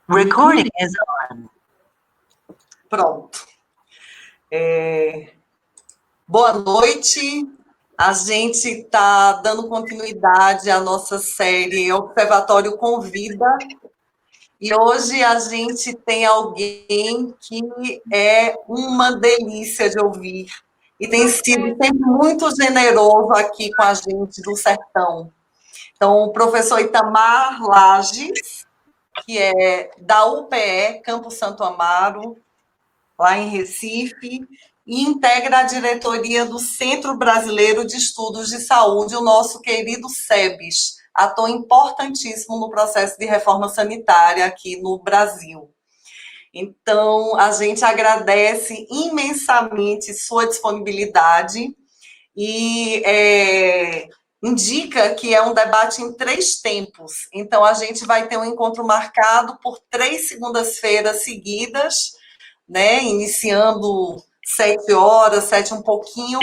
Recording is on. Pronto. Boa noite. A gente está dando continuidade à nossa série Observatório Convida. E hoje a gente tem alguém que é uma delícia de ouvir. E tem sido sempre muito generoso aqui com a gente do Sertão. Então, o professor Itamar Lages, que é da UPE, Campo Santo Amaro, lá em Recife, e integra a diretoria do Centro Brasileiro de Estudos de Saúde, o nosso querido SEBS, ator importantíssimo no processo de reforma sanitária aqui no Brasil. Então, a gente agradece imensamente sua disponibilidade e indica que é um debate em 3 tempos. Então, a gente vai ter um encontro marcado por 3 segundas-feiras seguidas, né, iniciando 7 horas, 7 um pouquinho,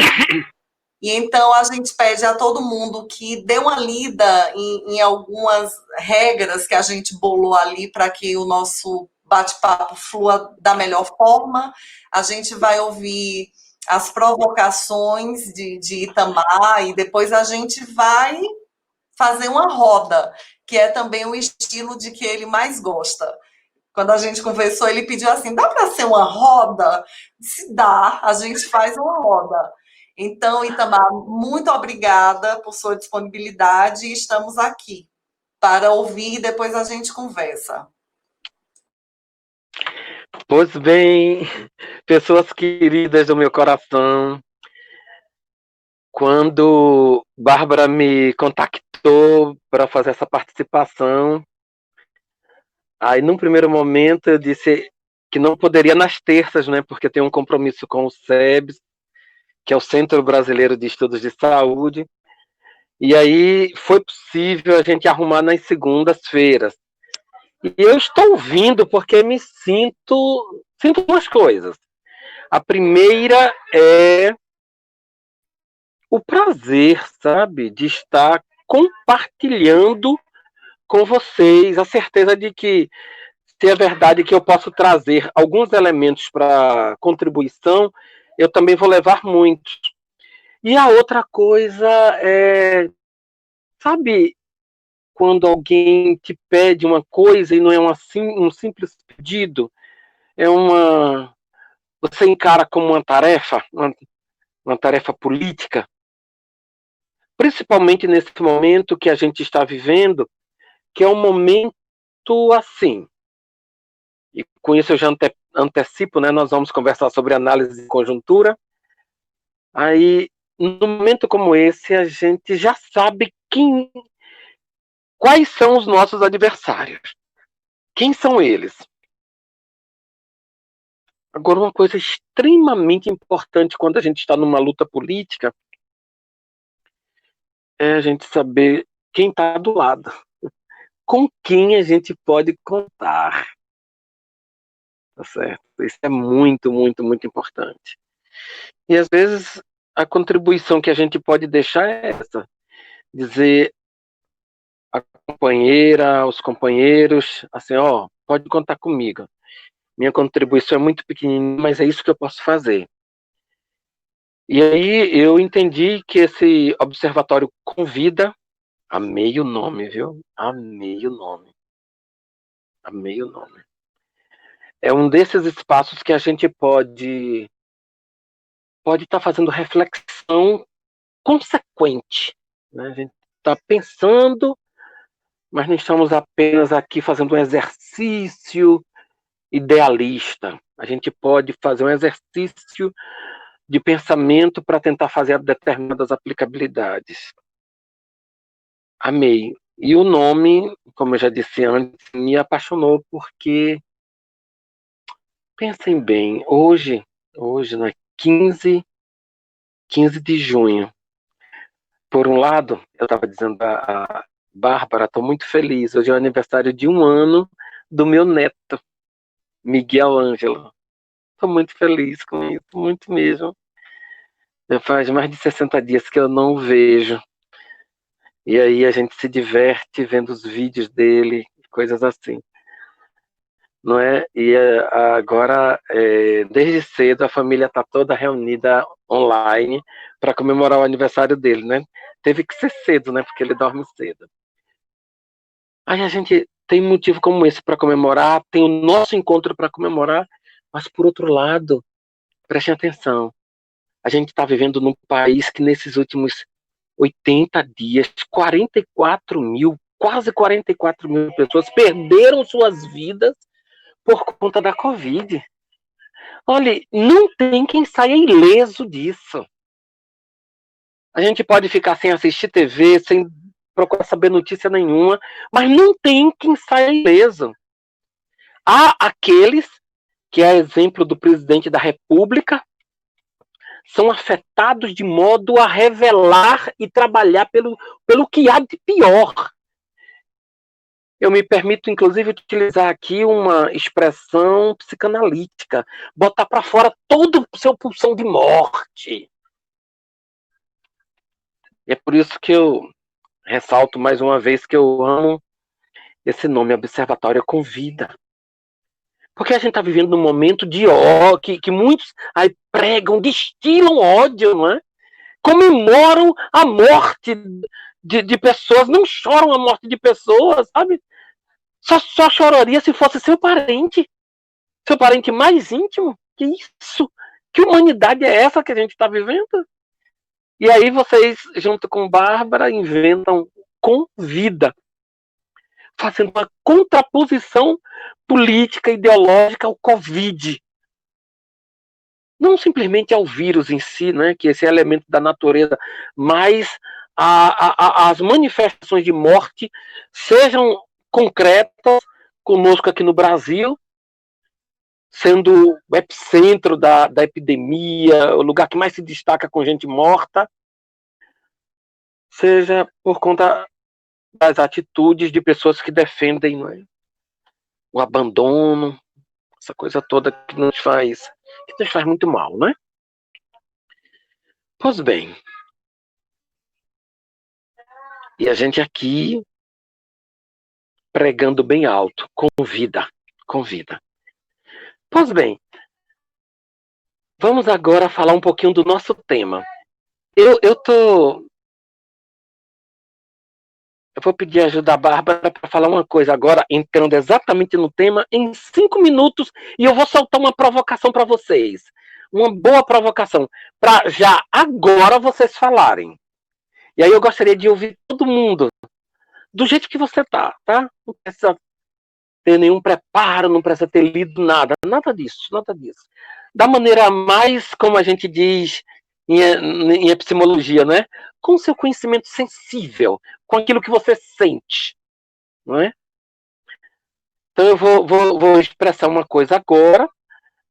e então a gente pede a todo mundo que dê uma lida em algumas regras que a gente bolou ali para que o nosso bate-papo flua da melhor forma. A gente vai ouvir as provocações de Itamar e depois a gente vai fazer uma roda, que é também o estilo de que ele mais gosta. Quando a gente conversou, ele pediu assim, dá para ser uma roda? Se dá, a gente faz uma roda. Então, Itamar, muito obrigada por sua disponibilidade e estamos aqui para ouvir e depois a gente conversa. Pois bem, pessoas queridas do meu coração, quando Bárbara me contactou para fazer essa participação, aí, num primeiro momento, eu disse que não poderia nas terças, né? Porque tem um compromisso com o SEBS, que é o Centro Brasileiro de Estudos de Saúde. E aí foi possível a gente arrumar nas segundas-feiras. E eu estou ouvindo porque me sinto duas coisas. A primeira é o prazer, sabe, de estar compartilhando com vocês a certeza de que, se é verdade que eu posso trazer alguns elementos para contribuição, eu também vou levar muitos. E a outra coisa é, sabe, quando alguém te pede uma coisa e não é um simples pedido, você encara como uma tarefa política, principalmente nesse momento que a gente está vivendo, que é um momento assim. E com isso eu já antecipo, né? Nós vamos conversar sobre análise de conjuntura. Aí, num momento como esse, a gente já sabe quais são os nossos adversários. Quem são eles? Agora, uma coisa extremamente importante quando a gente está numa luta política é a gente saber quem está do lado. Com quem a gente pode contar. Tá certo? Isso é muito, muito, muito importante. E às vezes a contribuição que a gente pode deixar é essa. Dizer à companheira, aos companheiros, assim, ó, pode contar comigo. Minha contribuição é muito pequenininha, mas é isso que eu posso fazer. E aí eu entendi que esse observatório convida, amei o nome, viu? Amei o nome. Amei o nome. É um desses espaços que a gente pode estar fazendo reflexão consequente. Né? A gente está pensando, mas não estamos apenas aqui fazendo um exercício idealista. A gente pode fazer um exercício de pensamento para tentar fazer determinadas aplicabilidades. Amei. E o nome, como eu já disse antes, me apaixonou porque, pensem bem, hoje, né, 15 de junho, por um lado, eu estava dizendo a Bárbara, estou muito feliz, hoje é o aniversário de 1 ano do meu neto, Miguel Ângelo. Estou muito feliz com isso, muito mesmo. Já faz mais de 60 dias que eu não o vejo. E aí a gente se diverte vendo os vídeos dele, coisas assim. não é? E agora, desde cedo, a família está toda reunida online para comemorar o aniversário dele, né? Teve que ser cedo, né? Porque ele dorme cedo. Aí a gente tem motivo como esse para comemorar, tem o nosso encontro para comemorar, mas por outro lado, prestem atenção, a gente está vivendo num país que nesses últimos 80 dias, 44 mil, quase 44 mil pessoas perderam suas vidas por conta da Covid. Olha, não tem quem saia ileso disso. A gente pode ficar sem assistir TV, sem procurar saber notícia nenhuma, mas não tem quem saia ileso. Há aqueles, que é exemplo do presidente da República, são afetados de modo a revelar e trabalhar pelo que há de pior. Eu me permito, inclusive, utilizar aqui uma expressão psicanalítica, botar para fora todo o seu pulsão de morte. E é por isso que eu ressalto mais uma vez que eu amo esse nome, Observatório com Vida. Porque a gente está vivendo num momento de ódio, que muitos aí pregam, destilam ódio, não é? Comemoram a morte de pessoas, não choram a morte de pessoas, sabe? Só choraria se fosse seu parente mais íntimo. Que isso? Que humanidade é essa que a gente está vivendo? E aí vocês, junto com Bárbara, inventam Com Vida, fazendo uma contraposição política, ideológica ao Covid. Não simplesmente ao vírus em si, né, que esse é elemento da natureza, mas as manifestações de morte sejam concretas conosco aqui no Brasil, sendo o epicentro da epidemia, o lugar que mais se destaca com gente morta, seja por conta das atitudes de pessoas que defendem, não é, o abandono, essa coisa toda que nos faz muito mal, né? Pois bem, e a gente aqui pregando bem alto, com vida. Pois bem, vamos agora falar um pouquinho do nosso tema. Eu vou pedir ajuda à Bárbara para falar uma coisa agora, entrando exatamente no tema, em 5 minutos, e eu vou soltar uma provocação para vocês. Uma boa provocação, para já agora vocês falarem. E aí eu gostaria de ouvir todo mundo, do jeito que você tá? Não precisa ter nenhum preparo, não precisa ter lido nada disso. Da maneira mais, como a gente diz em epistemologia, né? Com o seu conhecimento sensível, com aquilo que você sente, não é? Então eu vou expressar uma coisa agora,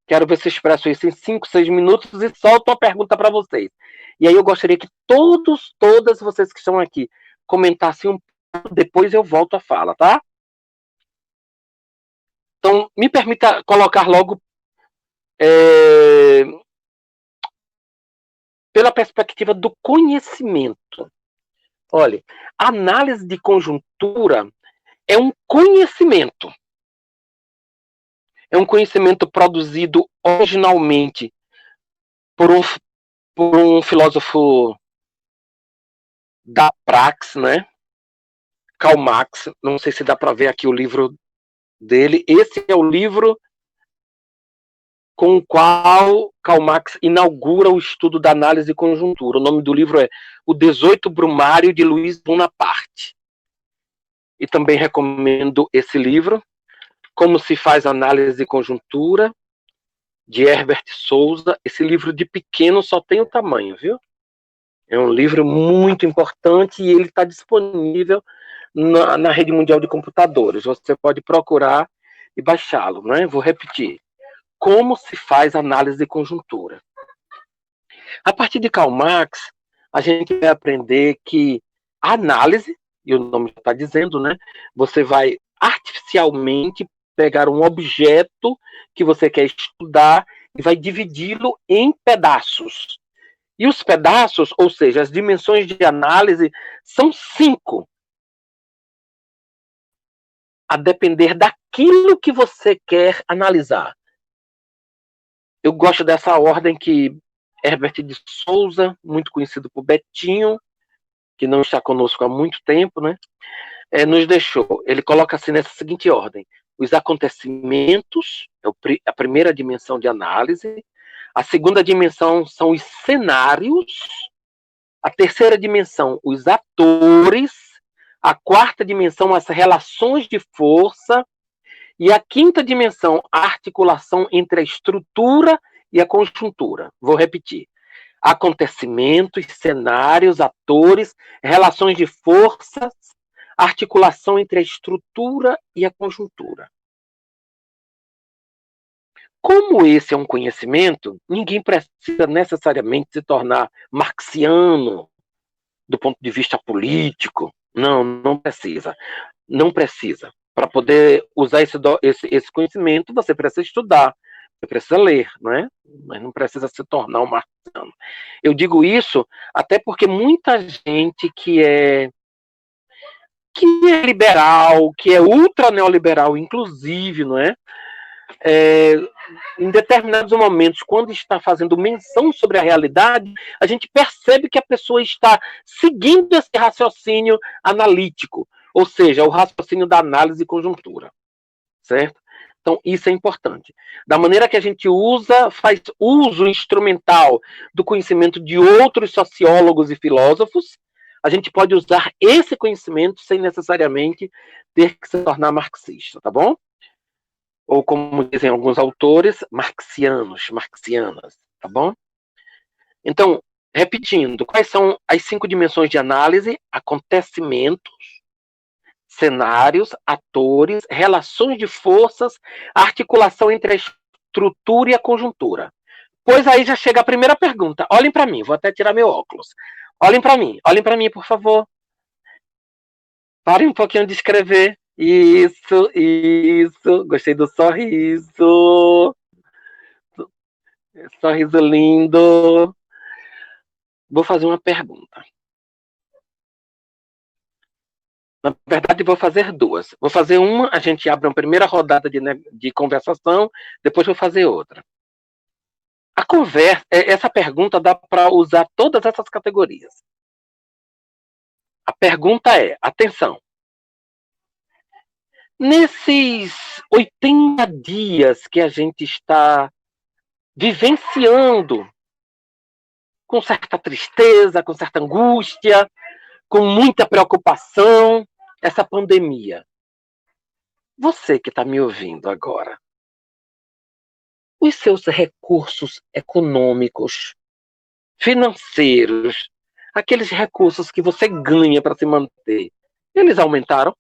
quero ver se eu expresso isso em 5, 6 minutos e solto uma pergunta para vocês. E aí eu gostaria que todas vocês que estão aqui comentassem um pouco, depois eu volto a fala, tá? Então, me permita colocar logo pela perspectiva do conhecimento. Olha, a análise de conjuntura é um conhecimento. É um conhecimento produzido originalmente por um filósofo da praxis, né? Karl Marx. Não sei se dá para ver aqui o livro dele. Esse é o livro com o qual Karl Marx inaugura o estudo da análise de conjuntura. O nome do livro é O 18 Brumário de Luiz Bonaparte. E também recomendo esse livro, Como se faz análise de conjuntura, de Herbert Souza. Esse livro de pequeno só tem o tamanho, viu? É um livro muito importante e ele está disponível na rede mundial de computadores. Você pode procurar e baixá-lo, né? Vou repetir. Como se faz análise de conjuntura. A partir de Karl Marx, a gente vai aprender que a análise, e o nome está dizendo, né? Você vai artificialmente pegar um objeto que você quer estudar e vai dividi-lo em pedaços. E os pedaços, ou seja, as dimensões de análise, são 5. A depender da aquilo que você quer analisar. Eu gosto dessa ordem que Herbert de Souza, muito conhecido por Betinho, que não está conosco há muito tempo, né, nos deixou. Ele coloca assim nessa seguinte ordem: os acontecimentos, a primeira dimensão de análise, a segunda dimensão são os cenários, a terceira dimensão, os atores, a quarta dimensão, as relações de força, e a quinta dimensão, a articulação entre a estrutura e a conjuntura. Vou repetir: acontecimentos, cenários, atores, relações de forças, articulação entre a estrutura e a conjuntura. Como esse é um conhecimento, ninguém precisa necessariamente se tornar marxiano do ponto de vista político. Não, não precisa. Não precisa. Para poder usar esse conhecimento, você precisa estudar, você precisa ler, não é? Mas não precisa se tornar um marxiano. Eu digo isso até porque muita gente que é liberal, que é ultra neoliberal, inclusive, não é? Em determinados momentos, quando está fazendo menção sobre a realidade, a gente percebe que a pessoa está seguindo esse raciocínio analítico, ou seja, o raciocínio da análise e conjuntura, certo? Então, isso é importante. Da maneira que a gente faz uso instrumental do conhecimento de outros sociólogos e filósofos, a gente pode usar esse conhecimento sem necessariamente ter que se tornar marxista, tá bom? Ou, como dizem alguns autores, marxianas, tá bom? Então, repetindo, quais são as 5 dimensões de análise? Acontecimentos, cenários, atores, relações de forças, articulação entre a estrutura e a conjuntura. Pois aí já chega a primeira pergunta. Olhem para mim, vou até tirar meu óculos. Olhem para mim, por favor. Parem um pouquinho de escrever. Isso. Gostei do sorriso. Sorriso lindo. Vou fazer uma pergunta. Na verdade, vou fazer 2. Vou fazer uma, a gente abre uma primeira rodada de conversação, depois vou fazer outra. Essa pergunta dá para usar todas essas categorias. A pergunta é, atenção, nesses 80 dias que a gente está vivenciando com certa tristeza, com certa angústia, com muita preocupação, essa pandemia. Você que está me ouvindo agora, os seus recursos econômicos, financeiros, aqueles recursos que você ganha para se manter, eles aumentaram?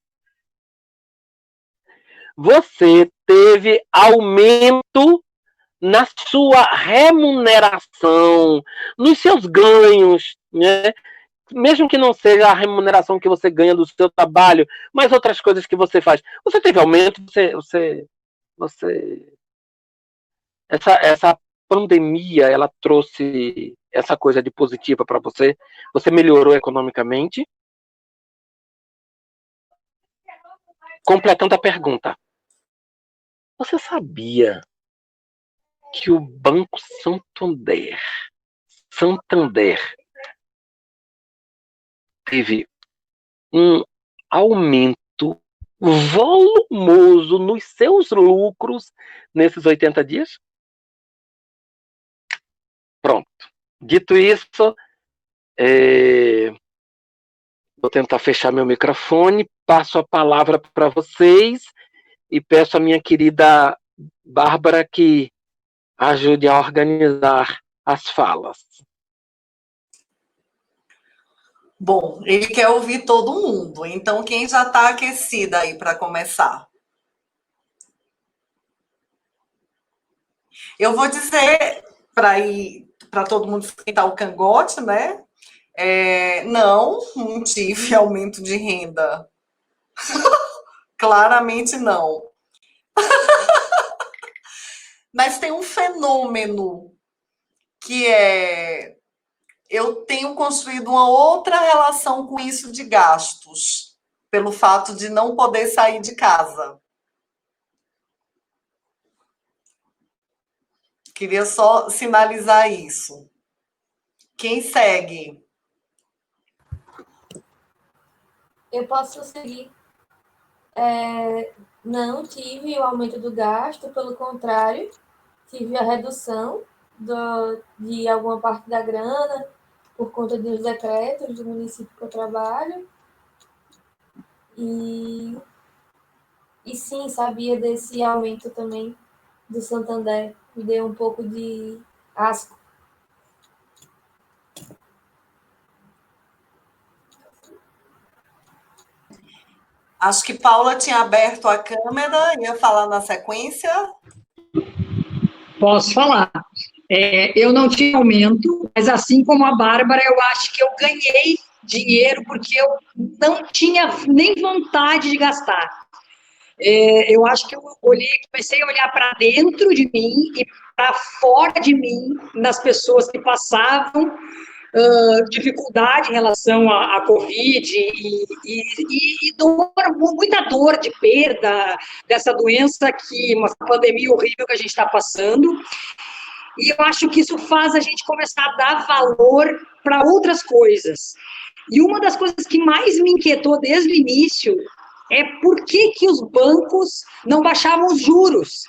Você teve aumento na sua remuneração, nos seus ganhos, né? Mesmo que não seja a remuneração que você ganha do seu trabalho, mas outras coisas que você faz. Você teve aumento? Essa pandemia, ela trouxe essa coisa de positiva para você? Você melhorou economicamente? Completando a pergunta. Você sabia que o Banco Santander teve um aumento volumoso nos seus lucros nesses 80 dias? Pronto. Dito isso, vou tentar fechar meu microfone, passo a palavra para vocês e peço à minha querida Bárbara que ajude a organizar as falas. Bom, ele quer ouvir todo mundo, então quem já está aquecida aí para começar? Eu vou dizer para todo mundo esquentar o cangote, né? Não tive aumento de renda. Claramente não. Mas tem um fenômeno que eu tenho construído uma outra relação com isso de gastos, pelo fato de não poder sair de casa. Queria só sinalizar isso. Quem segue? Eu posso seguir. Não tive o aumento do gasto, pelo contrário, tive a redução de alguma parte da grana por conta dos decretos do município que eu trabalho. E sim, sabia desse aumento também do Santander. Me deu um pouco de asco. Acho que Paula tinha aberto a câmera, ia falar na sequência. Posso falar. Eu não tive aumento, mas assim como a Bárbara, eu acho que eu ganhei dinheiro porque eu não tinha nem vontade de gastar. Eu acho que eu comecei a olhar para dentro de mim e para fora de mim, nas pessoas que passavam dificuldade em relação à Covid e dor, muita dor de perda dessa doença, uma pandemia horrível que a gente está passando. E eu acho que isso faz a gente começar a dar valor para outras coisas. E uma das coisas que mais me inquietou desde o início é por que os bancos não baixavam os juros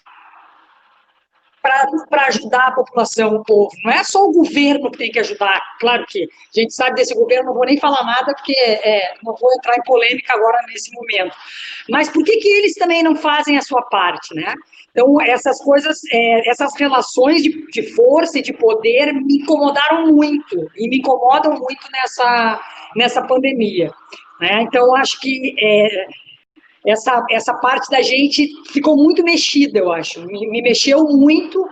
para ajudar a população, o povo. Não é só o governo que tem que ajudar. Claro que a gente sabe desse governo, não vou nem falar nada, porque não vou entrar em polêmica agora nesse momento. Mas por que eles também não fazem a sua parte, né? Então, essas coisas, essas relações de força e de poder me incomodaram muito, e me incomodam muito nessa pandemia. Né? Então, acho que essa parte da gente ficou muito mexida, eu acho. Me mexeu muito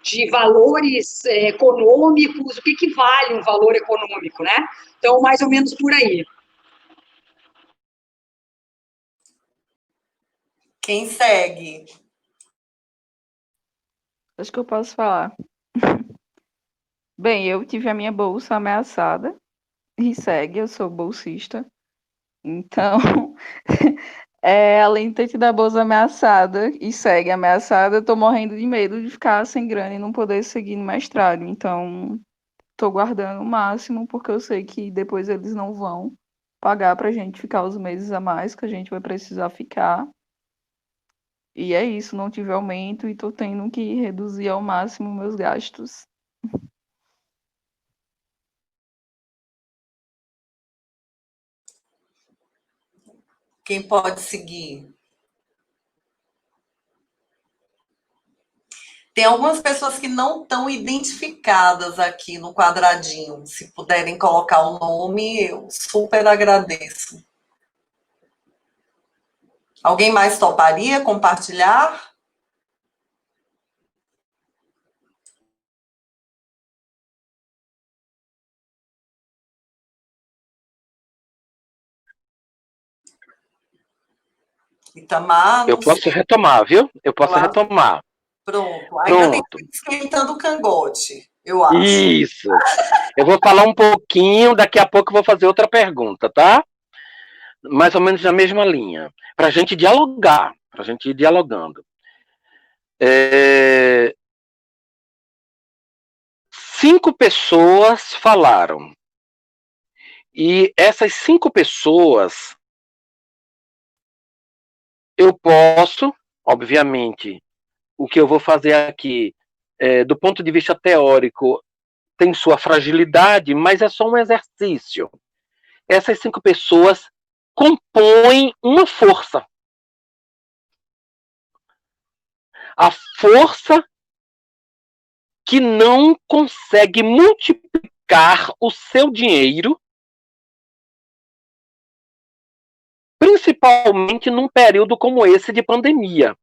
de valores econômicos, o que vale um valor econômico, né? Então, mais ou menos por aí. Quem segue? Acho que eu posso falar. Bem, eu tive a minha bolsa ameaçada e segue, eu sou bolsista. Então, além de ter tido a bolsa ameaçada e segue ameaçada, eu tô morrendo de medo de ficar sem grana e não poder seguir no mestrado. Então, tô guardando o máximo, porque eu sei que depois eles não vão pagar pra gente ficar os meses a mais que a gente vai precisar ficar. E é isso, não tive aumento e tô tendo que reduzir ao máximo meus gastos. Quem pode seguir? Tem algumas pessoas que não estão identificadas aqui no quadradinho. Se puderem colocar o nome, eu super agradeço. Alguém mais toparia compartilhar? Itamar, Eu posso retomar, viu? Eu posso retomar. Pronto. Ainda tem que ir esquentando o cangote, eu acho. Isso. Eu vou falar um pouquinho, daqui a pouco eu vou fazer outra pergunta, tá? Mais ou menos na mesma linha. Para a gente dialogar, para a gente ir dialogando. 5 pessoas falaram. E essas 5 pessoas, eu posso, obviamente, o que eu vou fazer aqui, do ponto de vista teórico, tem sua fragilidade, mas é só um exercício. Essas 5 pessoas compõem uma força. A força que não consegue multiplicar o seu dinheiro, principalmente num período como esse de pandemia.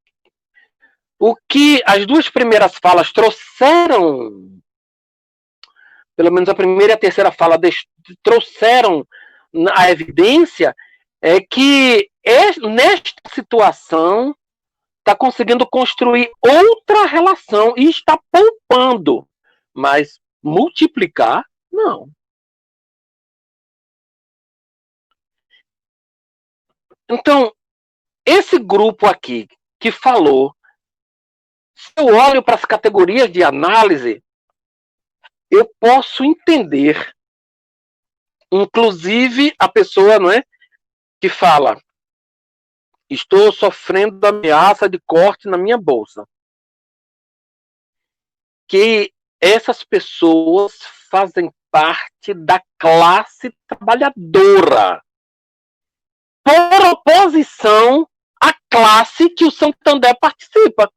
O que as 2 primeiras falas trouxeram, pelo menos a primeira e a terceira fala trouxeram a evidência, é que nesta situação está conseguindo construir outra relação e está poupando, mas multiplicar, não. Então, esse grupo aqui que falou Se eu olho para as categorias de análise, eu posso entender, inclusive a pessoa, não é, que fala: estou sofrendo ameaça de corte na minha bolsa. Que essas pessoas fazem parte da classe trabalhadora, por oposição à classe que o Santander participa.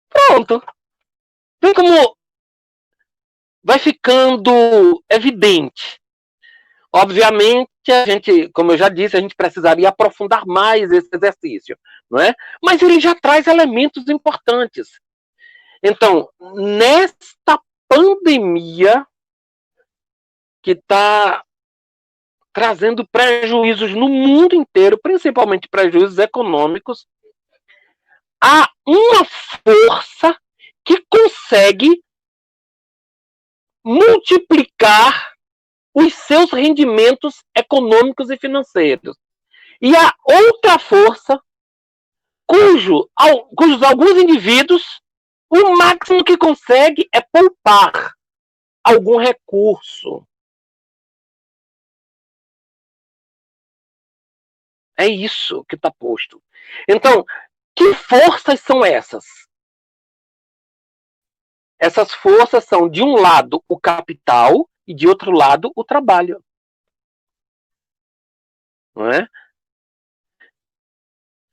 Pronto. Vê como vai ficando evidente. Obviamente, a gente, como eu já disse, a gente precisaria aprofundar mais esse exercício, não é? Mas ele já traz elementos importantes. Então, nesta pandemia que está trazendo prejuízos no mundo inteiro, principalmente prejuízos econômicos, há uma força que consegue multiplicar os seus rendimentos econômicos e financeiros. E há outra força cujos alguns indivíduos, o máximo que consegue é poupar algum recurso. É isso que está posto. Então, que forças são essas? Essas forças são, de um lado, o capital e, de outro lado, o trabalho. Não é?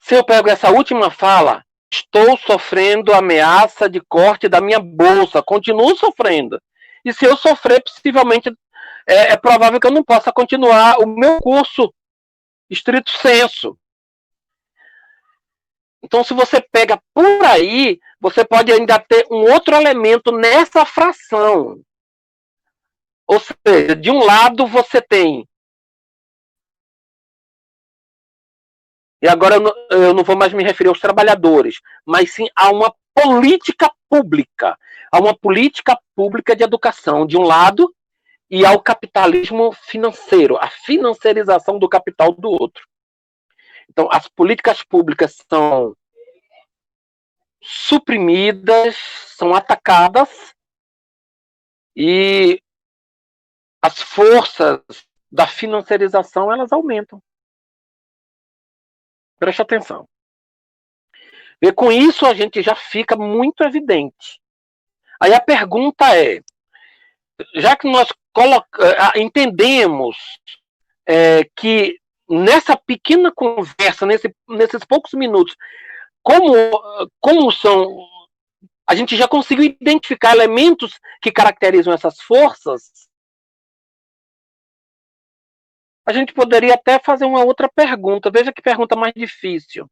Se eu pego essa última fala, estou sofrendo ameaça de corte da minha bolsa, continuo sofrendo. E se eu sofrer, possivelmente, é provável que eu não possa continuar o meu curso, estrito sensu. Então, se você pega por aí, você pode ainda ter um outro elemento nessa fração. Ou seja, de um lado você tem... E agora eu não vou mais me referir aos trabalhadores, mas sim a uma política pública. A uma política pública de educação, de um lado, e ao capitalismo financeiro, a financiarização do capital do outro. Então, as políticas públicas são suprimidas, são atacadas, e as forças da financiarização, elas aumentam. Preste atenção. E com isso a gente já fica muito evidente. Aí a pergunta é, já que nós entendemos que nessa pequena conversa, nesses poucos minutos, como são, a gente já conseguiu identificar elementos que caracterizam essas forças, a gente poderia até fazer uma outra pergunta. Veja que pergunta mais difícil.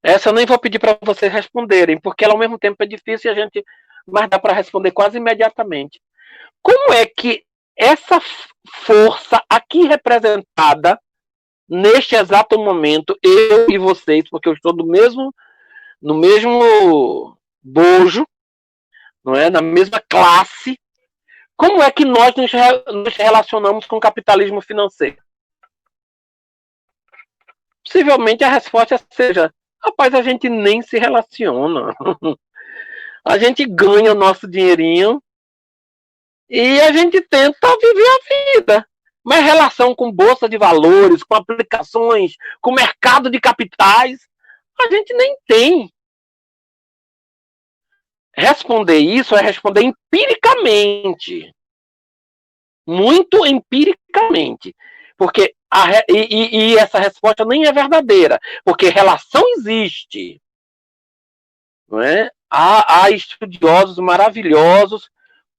Essa eu nem vou pedir para vocês responderem, porque ela ao mesmo tempo é difícil e mas dá para responder quase imediatamente. Como é que essa força aqui representada, neste exato momento, eu e vocês, porque eu estou no mesmo bojo, não é? Na mesma classe, como é que nós nos relacionamos com o capitalismo financeiro? Possivelmente a resposta seja: rapaz, a gente nem se relaciona. A gente ganha o nosso dinheirinho e a gente tenta viver a vida. Mas relação com bolsa de valores, com aplicações, com mercado de capitais, a gente nem tem. Responder isso é responder empiricamente. Muito empiricamente. Porque essa resposta nem é verdadeira. Porque relação existe. Não é? Há estudiosos maravilhosos,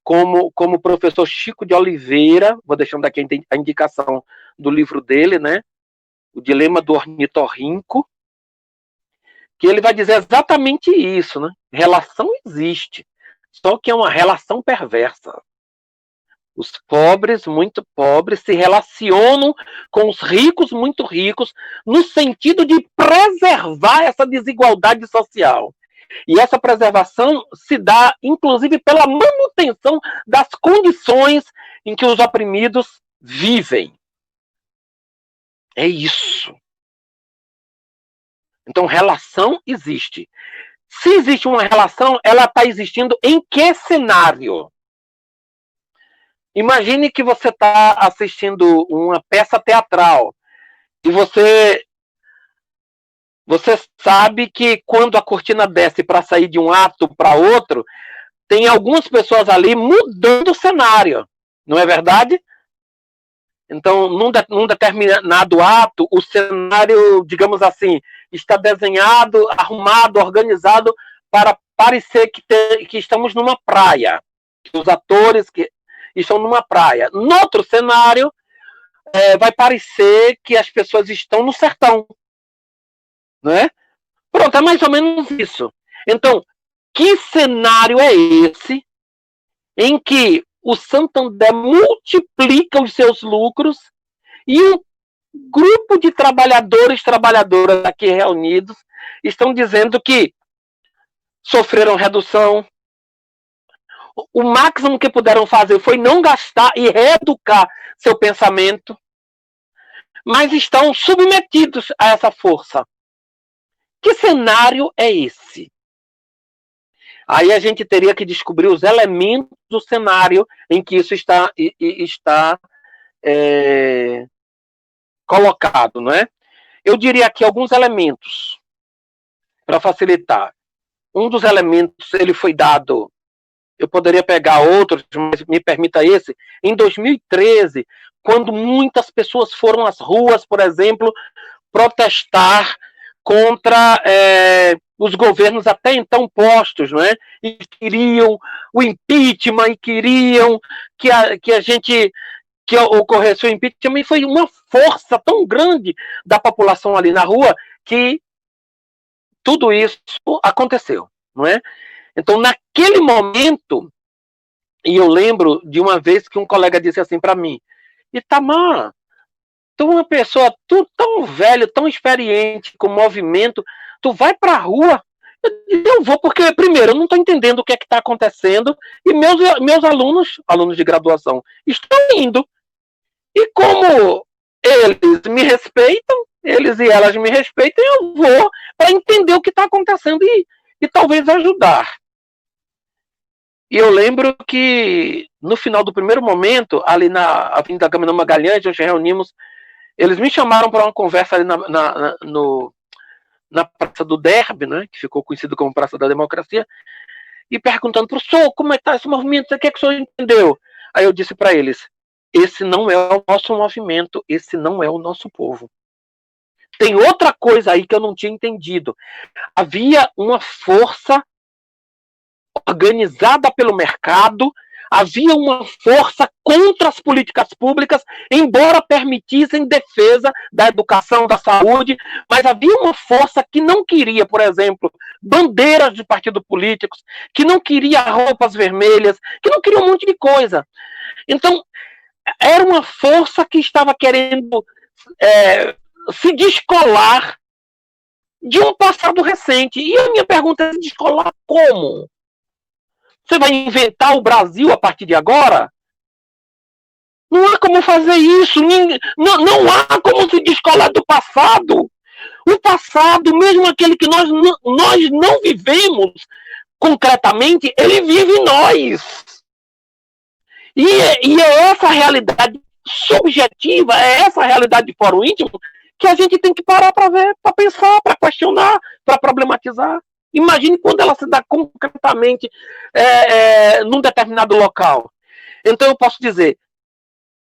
como o professor Chico de Oliveira, vou deixando aqui a indicação do livro dele, né? O Dilema do Ornitorrinco, que ele vai dizer exatamente isso, né? Relação existe, só que é uma relação perversa. Os pobres, muito pobres, se relacionam com os ricos, muito ricos, no sentido de preservar essa desigualdade social. E essa preservação se dá, inclusive, pela manutenção das condições em que os oprimidos vivem. É isso. Então, relação existe. Se existe uma relação, ela está existindo em que cenário? Imagine que você está assistindo uma peça teatral e você sabe que quando a cortina desce para sair de um ato para outro, tem algumas pessoas ali mudando o cenário, não é verdade? Então, num determinado ato, o cenário, digamos assim, está desenhado, arrumado, organizado para parecer que estamos numa praia. Os atores que estão numa praia. No outro cenário, vai parecer que as pessoas estão no sertão. Não é? Pronto, é mais ou menos isso. Então, que cenário é esse em que o Santander multiplica os seus lucros e um grupo de trabalhadoras aqui reunidos estão dizendo que sofreram redução. O máximo que puderam fazer foi não gastar e reeducar seu pensamento, mas estão submetidos a essa força. Que cenário é esse? Aí a gente teria que descobrir os elementos do cenário em que isso está colocado, não é? Eu diria aqui alguns elementos para facilitar. Um dos elementos, ele foi dado, eu poderia pegar outros, mas me permita esse, em 2013, quando muitas pessoas foram às ruas, por exemplo, protestar contra os governos até então postos, não é? E queriam o impeachment, e queriam que ocorresse o impeachment, e foi uma força tão grande da população ali na rua que tudo isso aconteceu, não é? Então, naquele momento, e eu lembro de uma vez que um colega disse assim para mim: Itamar, tu é uma pessoa tão velho, tão experiente com movimento, tu vai para a rua? Eu vou porque, primeiro, eu não estou entendendo o que é que está acontecendo e meus alunos de graduação, estão indo. E como eles me respeitam, eles e elas me respeitam, eu vou para entender o que está acontecendo e talvez ajudar. E eu lembro que no final do primeiro momento, ali na Avenida Gabriel Magalhães, nós reunimos, eles me chamaram para uma conversa ali na Praça do Derby, né, que ficou conhecido como Praça da Democracia, e perguntando: professor, como é que está esse movimento? O que é que o senhor entendeu? Aí eu disse para eles: esse não é o nosso movimento, esse não é o nosso povo. Tem outra coisa aí que eu não tinha entendido. Havia uma força organizada pelo mercado, havia uma força contra as políticas públicas, embora permitissem defesa da educação, da saúde, mas havia uma força que não queria, por exemplo, bandeiras de partidos políticos, que não queria roupas vermelhas, que não queria um monte de coisa. Então, era uma força que estava querendo se descolar de um passado recente. E a minha pergunta é: descolar como? Você vai inventar o Brasil a partir de agora? Não há como fazer isso. Não há como se descolar do passado. O passado, mesmo aquele que nós não vivemos concretamente, ele vive em nós. E é essa realidade subjetiva, é essa realidade de fórum íntimo que a gente tem que parar para ver, para pensar, para questionar, para problematizar. Imagine quando ela se dá concretamente num determinado local. Então eu posso dizer,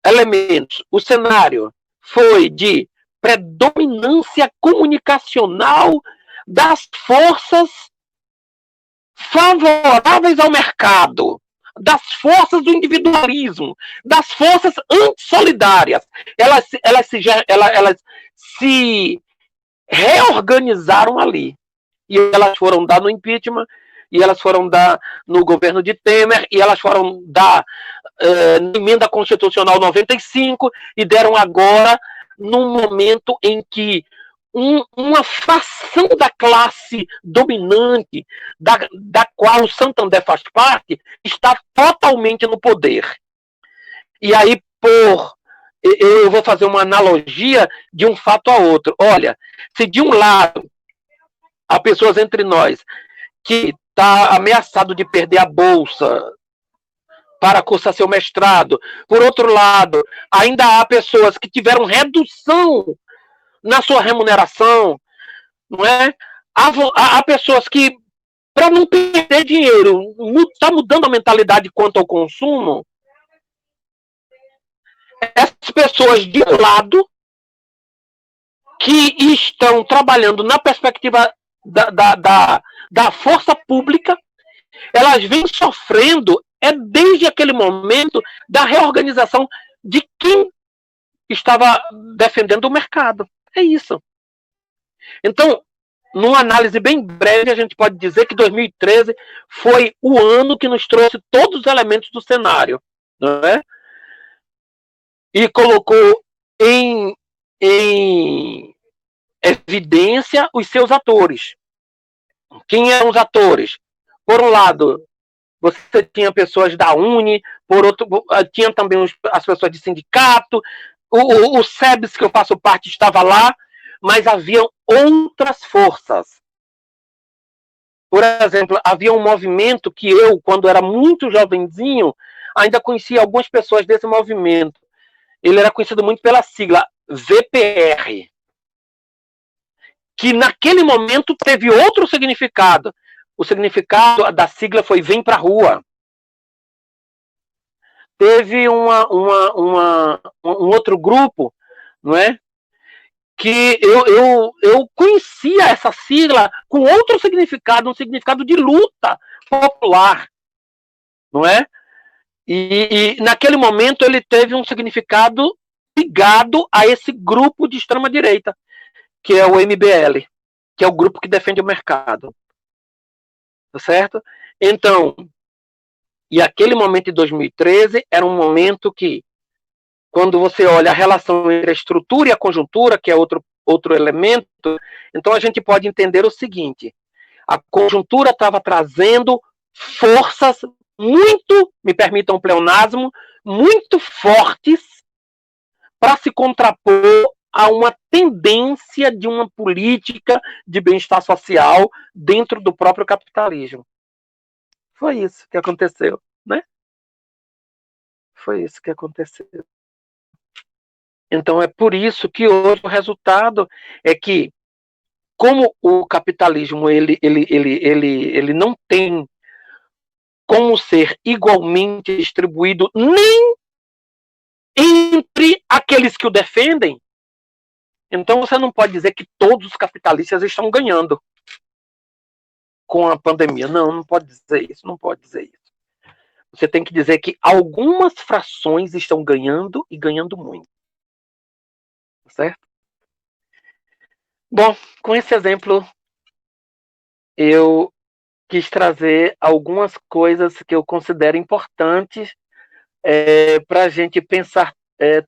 elementos, o cenário foi de predominância comunicacional das forças favoráveis ao mercado, das forças do individualismo, das forças antissolidárias. Elas se reorganizaram ali. E elas foram dar no impeachment, e elas foram dar no governo de Temer, e elas foram dar na emenda constitucional 95, e deram agora num momento em que uma fração da classe dominante, da qual o Santander faz parte, está totalmente no poder. E aí, por eu vou fazer uma analogia de um fato a outro. Olha, se de um lado há pessoas entre nós que está ameaçado de perder a bolsa para cursar seu mestrado, por outro lado, ainda há pessoas que tiveram redução na sua remuneração, não é? Há pessoas que, para não perder dinheiro, está mudando a mentalidade quanto ao consumo. Essas pessoas de um lado que estão trabalhando na perspectiva da força pública, elas vêm sofrendo desde aquele momento da reorganização de quem estava defendendo o mercado. É isso. Então, numa análise bem breve, a gente pode dizer que 2013 foi o ano que nos trouxe todos os elementos do cenário, não é? E colocou em evidência os seus atores. Quem eram os atores? Por um lado, você tinha pessoas da Uni, por outro, tinha também as pessoas de sindicato, o SEBS, que eu faço parte, estava lá, mas haviam outras forças. Por exemplo, havia um movimento que eu, quando era muito jovenzinho, ainda conhecia algumas pessoas desse movimento. Ele era conhecido muito pela sigla VPR, que naquele momento teve outro significado. O significado da sigla foi Vem Pra Rua. Teve um outro grupo, não é? Que eu conhecia essa sigla com outro significado, um significado de luta popular, não é? E naquele momento ele teve um significado ligado a esse grupo de extrema-direita, que é o MBL, que é o grupo que defende o mercado. Tá certo? Então, e aquele momento de 2013 era um momento que, quando você olha a relação entre a estrutura e a conjuntura, que é outro elemento, então a gente pode entender o seguinte: a conjuntura estava trazendo forças muito, me permitam um pleonasmo, muito fortes para se contrapor a uma tendência de uma política de bem-estar social dentro do próprio capitalismo. Foi isso que aconteceu, né? Foi isso que aconteceu. Então é por isso que hoje o resultado é que, como o capitalismo ele não tem como ser igualmente distribuído nem entre aqueles que o defendem, então você não pode dizer que todos os capitalistas estão ganhando com a pandemia. Não pode dizer isso, não pode dizer isso. Você tem que dizer que algumas frações estão ganhando e ganhando muito. Certo? Bom, com esse exemplo, eu quis trazer algumas coisas que eu considero importantes para a gente pensar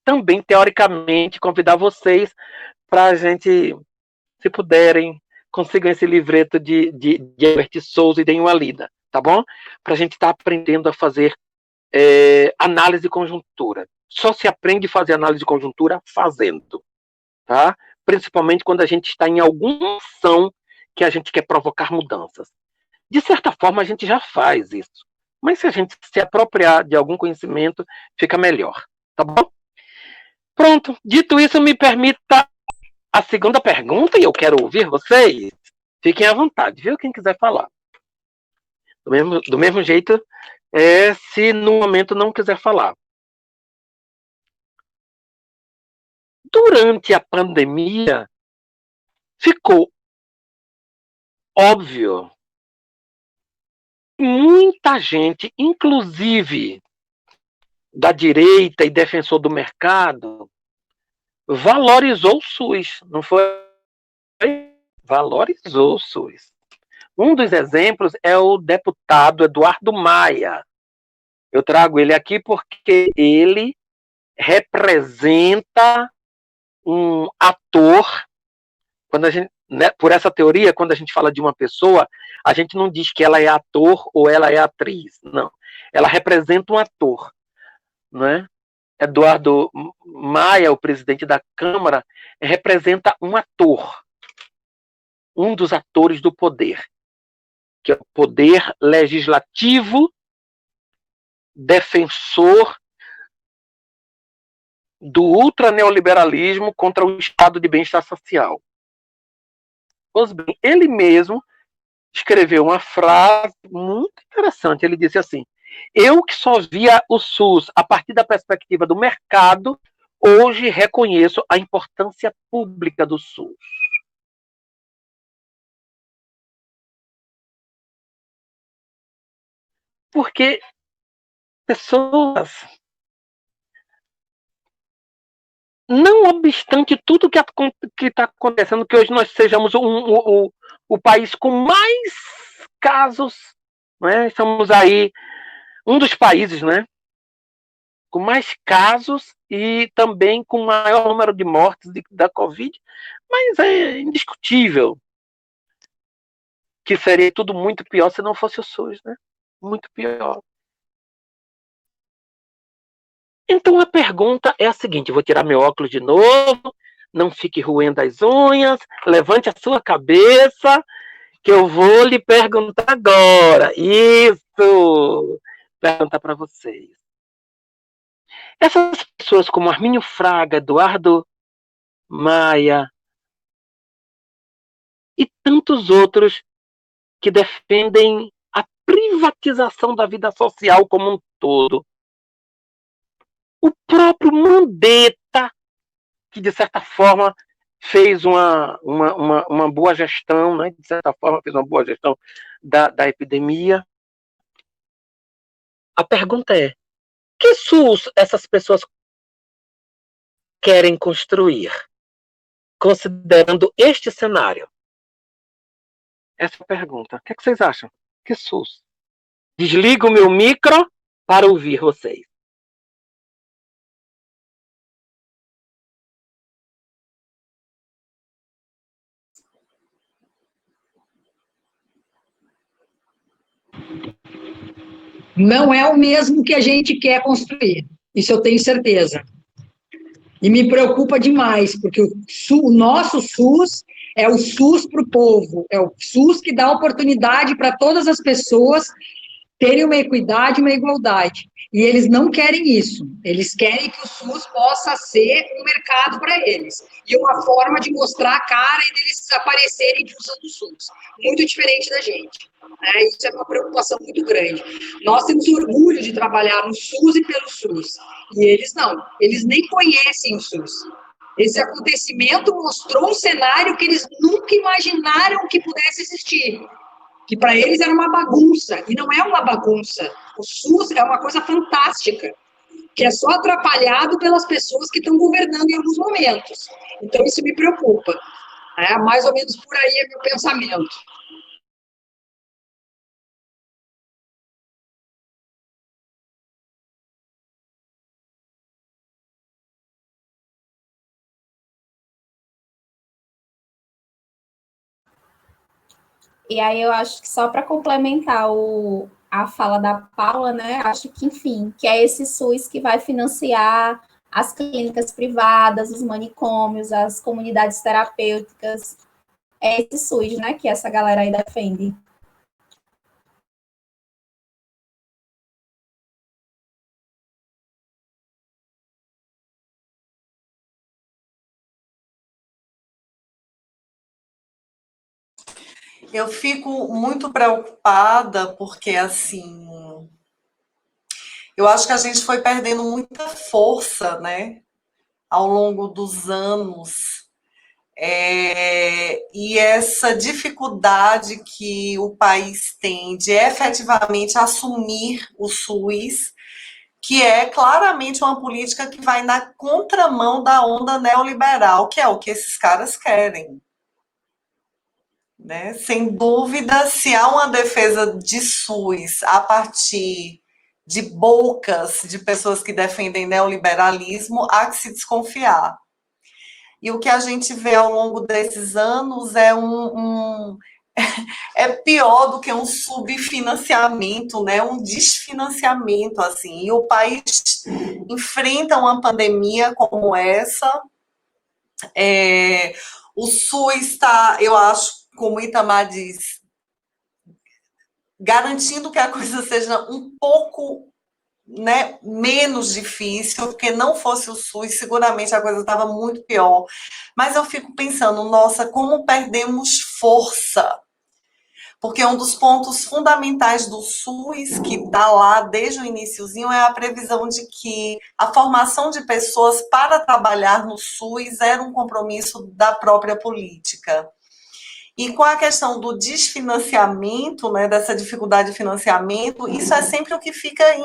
também, teoricamente, convidar vocês para a gente, se puderem, consigam esse livreto de Herbert Souza e deem uma lida, tá bom? Para a gente estar aprendendo a fazer análise de conjuntura. Só se aprende a fazer análise de conjuntura fazendo, tá? Principalmente quando a gente está em alguma ação que a gente quer provocar mudanças. De certa forma, a gente já faz isso. Mas se a gente se apropriar de algum conhecimento, fica melhor, tá bom? Pronto. Dito isso, me permita a segunda pergunta, e eu quero ouvir vocês. Fiquem à vontade, viu? Quem quiser falar. Do mesmo jeito, se no momento não quiser falar. Durante a pandemia, ficou óbvio, muita gente, inclusive da direita e defensor do mercado, valorizou o SUS, não foi? Valorizou o SUS. Um dos exemplos é o deputado Eduardo Maia. Eu trago ele aqui porque ele representa um ator. Quando a gente, né, por essa teoria, quando a gente fala de uma pessoa, a gente não diz que ela é ator ou ela é atriz, não. Ela representa um ator, né? Eduardo Maia, o presidente da Câmara, representa um ator, um dos atores do poder, que é o poder legislativo, defensor do ultraneoliberalismo contra o estado de bem-estar social. Pois bem, ele mesmo escreveu uma frase muito interessante. Ele disse assim: eu que só via o SUS a partir da perspectiva do mercado, hoje reconheço a importância pública do SUS. Porque pessoas, não obstante tudo que está acontecendo, que hoje nós sejamos o país com mais casos, né? Estamos aí, um dos países, né, com mais casos e também com maior número de mortes da Covid, mas é indiscutível que seria tudo muito pior se não fosse o SUS, né? Muito pior. Então a pergunta é a seguinte, vou tirar meu óculos de novo, não fique roendo as unhas, levante a sua cabeça, que eu vou lhe perguntar agora. Isso! Perguntar para vocês. Essas pessoas como Armínio Fraga, Eduardo Maia e tantos outros que defendem a privatização da vida social como um todo. O próprio Mandetta, que de certa forma fez uma boa gestão, né? De certa forma fez uma boa gestão da epidemia. A pergunta é, que SUS essas pessoas querem construir, considerando este cenário? Essa é a pergunta. O que vocês acham? Que SUS? Desligo o meu micro para ouvir vocês. Não é o mesmo que a gente quer construir, isso eu tenho certeza. E me preocupa demais, porque o nosso SUS é o SUS para o povo, é o SUS que dá oportunidade para todas as pessoas terem uma equidade, uma igualdade. E eles não querem isso. Eles querem que o SUS possa ser um mercado para eles. E uma forma de mostrar a cara e deles aparecerem usando o SUS. Muito diferente da gente. Né? Isso é uma preocupação muito grande. Nós temos orgulho de trabalhar no SUS e pelo SUS. E eles não. Eles nem conhecem o SUS. Esse acontecimento mostrou um cenário que eles nunca imaginaram que pudesse existir. Que para eles era uma bagunça, e não é uma bagunça. O SUS é uma coisa fantástica, que é só atrapalhado pelas pessoas que estão governando em alguns momentos. Então, isso me preocupa. É, mais ou menos por aí é meu pensamento. E aí eu acho que só para complementar a fala da Paula, né? Acho que, enfim, que é esse SUS que vai financiar as clínicas privadas, os manicômios, as comunidades terapêuticas. É esse SUS, né, que essa galera aí defende. Eu fico muito preocupada porque, assim, eu acho que a gente foi perdendo muita força, né, ao longo dos anos. E essa dificuldade que o país tem de efetivamente assumir o SUS, que é claramente uma política que vai na contramão da onda neoliberal, que é o que esses caras querem. Né? Sem dúvida, se há uma defesa de SUS a partir de bocas de pessoas que defendem neoliberalismo, há que se desconfiar. E o que a gente vê ao longo desses anos é é pior do que um subfinanciamento, né? Um desfinanciamento, assim. E o país enfrenta uma pandemia como essa. O SUS está, eu acho, como o Itamar diz, garantindo que a coisa seja um pouco, né, menos difícil, porque não fosse o SUS, seguramente a coisa estava muito pior. Mas eu fico pensando, nossa, como perdemos força. Porque um dos pontos fundamentais do SUS, que está lá desde o iniciozinho, é a previsão de que a formação de pessoas para trabalhar no SUS era um compromisso da própria política. E com a questão do desfinanciamento, né, dessa dificuldade de financiamento, isso é sempre o que fica em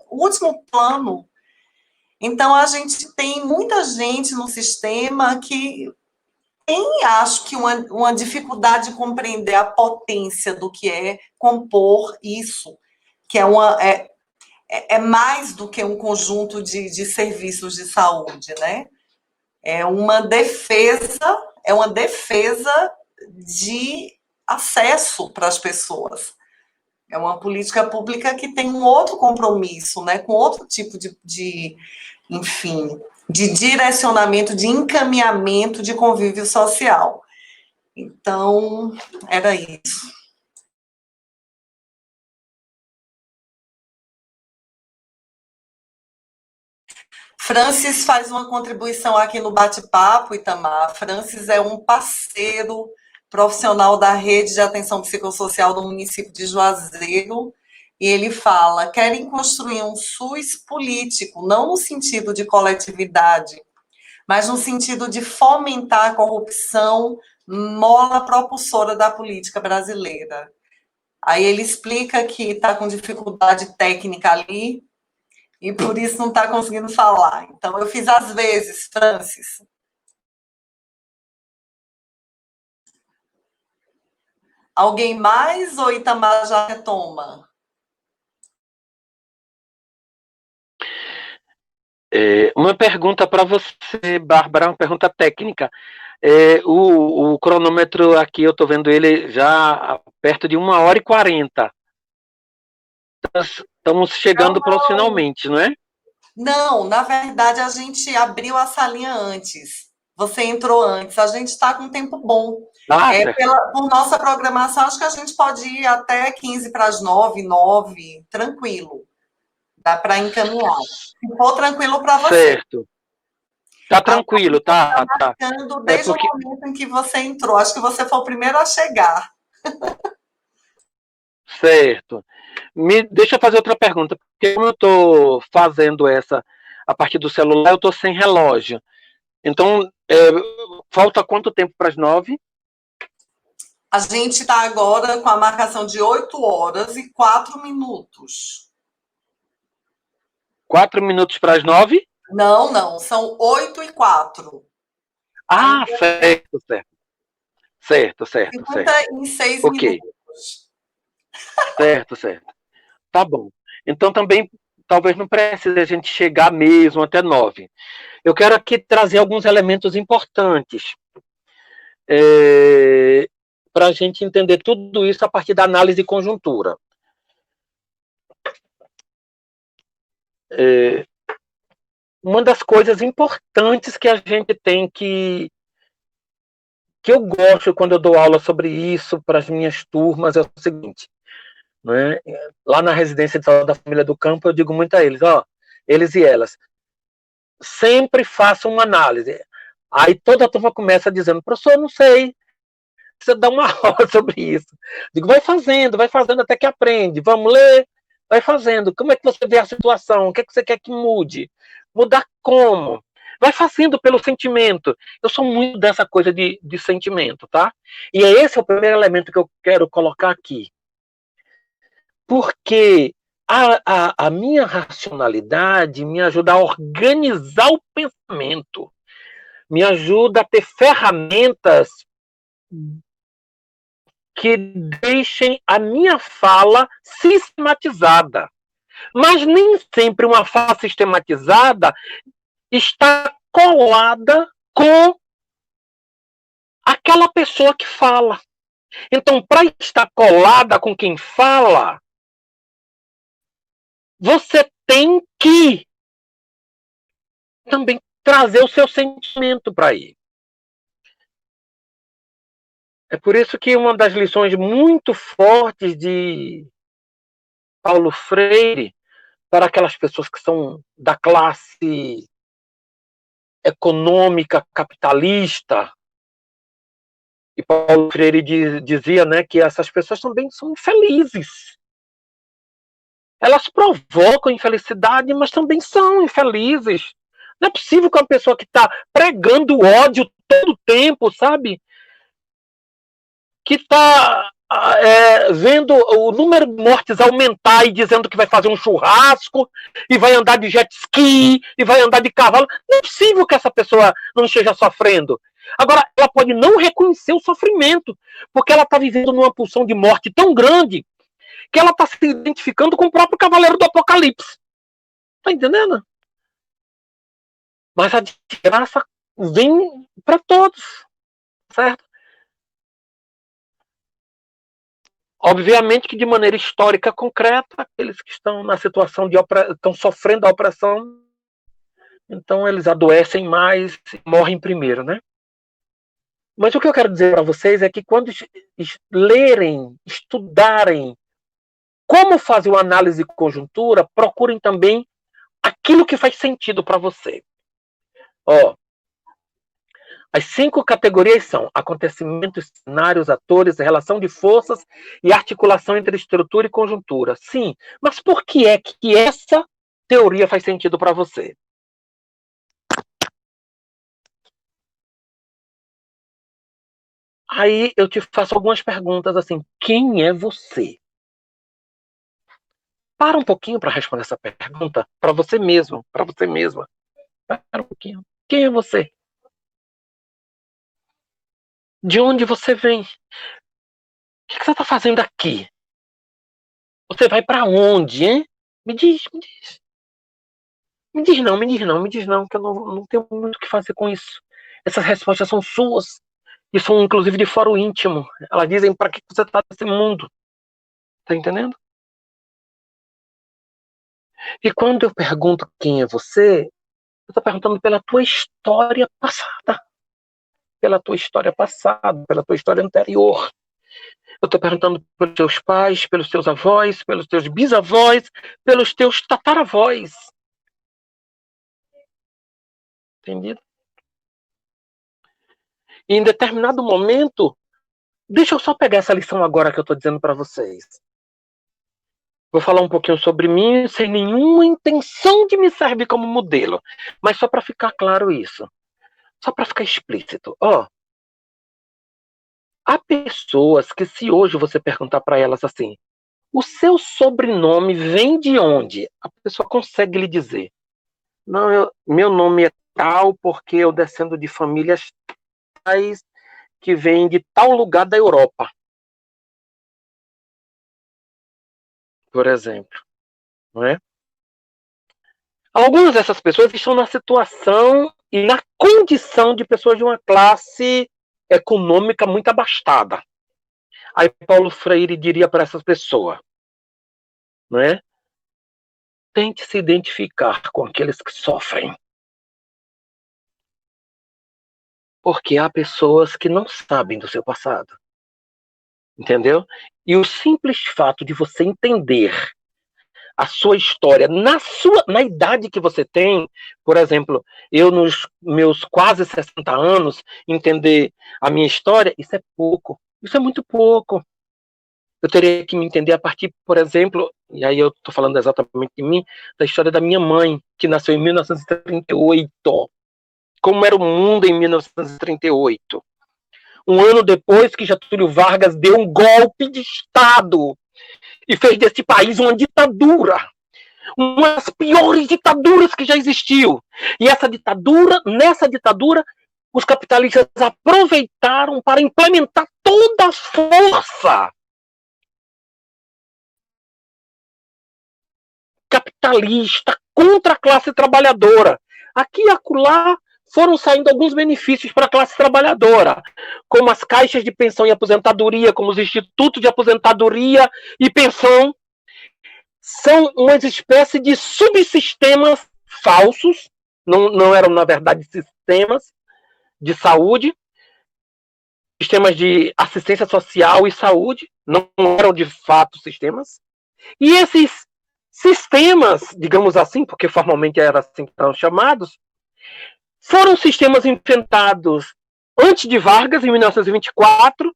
último plano. Então, a gente tem muita gente no sistema que tem, acho que, uma dificuldade de compreender a potência do que é compor isso, que é mais do que um conjunto de serviços de saúde, né? É uma defesa de acesso para as pessoas. É uma política pública que tem um outro compromisso, né, com outro tipo enfim, de direcionamento, de encaminhamento de convívio social. Então, era isso. Francis faz uma contribuição aqui no bate-papo, Itamar. Francis é um parceiro profissional da rede de atenção psicossocial do município de Juazeiro, e ele fala: querem construir um SUS político, não no sentido de coletividade, mas no sentido de fomentar a corrupção, mola propulsora da política brasileira. Aí ele explica que está com dificuldade técnica ali, e por isso não está conseguindo falar. Então, eu fiz às vezes, Francis. Alguém mais ou Itamar já retoma? Uma pergunta para você, Bárbara, uma pergunta técnica. O cronômetro aqui, eu estou vendo ele já perto de 1h40. Estamos chegando próximamente, não é? Não, na verdade, a gente abriu a salinha antes. Você entrou antes. A gente está com um tempo bom. Por nossa programação, acho que a gente pode ir até 8:45, 9, tranquilo. Dá para encaminhar. Se for tranquilo para você. Certo. Tá tranquilo, tá. Marcando desde o momento em que você entrou. Acho que você foi o primeiro a chegar. Certo. Deixa eu fazer outra pergunta, porque como eu estou fazendo essa a partir do celular, eu estou sem relógio. Então, falta quanto tempo para as 9? A gente está agora com a marcação de 8h04. 4 minutos para as 9? Não, são 8h04. Ah, certo. 56 minutos. Certo. Tá bom. Então também talvez não precise a gente chegar mesmo até 9. Eu quero aqui trazer alguns elementos importantes para a gente entender tudo isso a partir da análise de conjuntura. Uma das coisas importantes que a gente tem que eu gosto quando eu dou aula sobre isso para as minhas turmas é o seguinte, né? Lá na residência de saúde da família do campo, eu digo muito a eles, eles e elas, sempre façam uma análise. Aí toda a turma começa dizendo: professor, eu não sei, você dá uma aula sobre isso. Digo: vai fazendo até que aprende, vamos ler, vai fazendo. Como é que você vê a situação? O que é que você quer que mude? Mudar como? Vai fazendo pelo sentimento. Eu sou muito dessa coisa de sentimento, tá? E esse é o primeiro elemento que eu quero colocar aqui. Porque a minha racionalidade me ajuda a organizar o pensamento, me ajuda a ter ferramentas que deixem a minha fala sistematizada. Mas nem sempre uma fala sistematizada está colada com aquela pessoa que fala. Então, para estar colada com quem fala, você tem que também trazer o seu sentimento para aí. É por isso que uma das lições muito fortes de Paulo Freire para aquelas pessoas que são da classe econômica capitalista, e Paulo Freire dizia, né, que essas pessoas também são infelizes. Elas provocam infelicidade, mas também são infelizes. Não é possível que uma pessoa que está pregando ódio todo o tempo, sabe? Que está vendo o número de mortes aumentar e dizendo que vai fazer um churrasco, e vai andar de jet ski, e vai andar de cavalo. Não é possível que essa pessoa não esteja sofrendo. Agora, ela pode não reconhecer o sofrimento, porque ela está vivendo numa pulsão de morte tão grande que ela está se identificando com o próprio Cavaleiro do Apocalipse. Está entendendo? Mas a desgraça vem para todos, certo? Obviamente que de maneira histórica concreta, aqueles que estão na situação de estão sofrendo a opressão, então eles adoecem mais e morrem primeiro, né? Mas o que eu quero dizer para vocês é que quando lerem, estudarem como fazer uma análise de conjuntura, procurem também aquilo que faz sentido para você. Ó, as 5 categorias são acontecimentos, cenários, atores, relação de forças e articulação entre estrutura e conjuntura. Sim, mas por que é que essa teoria faz sentido para você? Aí eu te faço algumas perguntas assim. Quem é você? Para um pouquinho para responder essa pergunta para você mesmo, para você mesma. Para um pouquinho. Quem é você? De onde você vem? O que você está fazendo aqui? Você vai para onde, hein? Me diz, me diz. Me diz não, me diz não, me diz não, que eu não tenho muito o que fazer com isso. Essas respostas são suas. E são, inclusive, de foro íntimo. Elas dizem para que você está nesse mundo. Tá entendendo? E quando eu pergunto quem é você, eu estou perguntando pela tua história passada. Pela tua história passada, pela tua história anterior. Eu estou perguntando pelos teus pais, pelos teus avós, pelos teus bisavós, pelos teus tataravós. Entendido? E em determinado momento, deixa eu só pegar essa lição agora que eu estou dizendo para vocês. Vou falar um pouquinho sobre mim, sem nenhuma intenção de me servir como modelo, mas só para ficar claro isso. Só para ficar explícito. Ó, há pessoas que, se hoje você perguntar para elas assim, o seu sobrenome vem de onde? A pessoa consegue lhe dizer. Não, meu nome é tal porque eu descendo de famílias tais que vêm de tal lugar da Europa. Por exemplo. Não é? Algumas dessas pessoas estão na situação e na condição de pessoas de uma classe econômica muito abastada. Aí Paulo Freire diria para essas pessoas, não é? Tente se identificar com aqueles que sofrem. Porque há pessoas que não sabem do seu passado. Entendeu? E o simples fato de você entender a sua história na idade que você tem, por exemplo, eu nos meus quase 60 anos, entender a minha história, isso é pouco. Isso é muito pouco. Eu teria que me entender a partir, por exemplo, e aí eu estou falando exatamente de mim, da história da minha mãe, que nasceu em 1938. Como era o mundo em 1938. Um ano depois que Getúlio Vargas deu um golpe de Estado e fez desse país uma ditadura. Uma das piores ditaduras que já existiu. E nessa ditadura, os capitalistas aproveitaram para implementar toda a força capitalista contra a classe trabalhadora. Aqui e acolá foram saindo alguns benefícios para a classe trabalhadora, como as caixas de pensão e aposentadoria, como os institutos de aposentadoria e pensão. São umas espécies de subsistemas falsos, não eram, na verdade, sistemas de saúde, sistemas de assistência social e saúde, não eram de fato sistemas. E esses sistemas, digamos assim, porque formalmente era assim que eram chamados, foram sistemas inventados antes de Vargas, em 1924,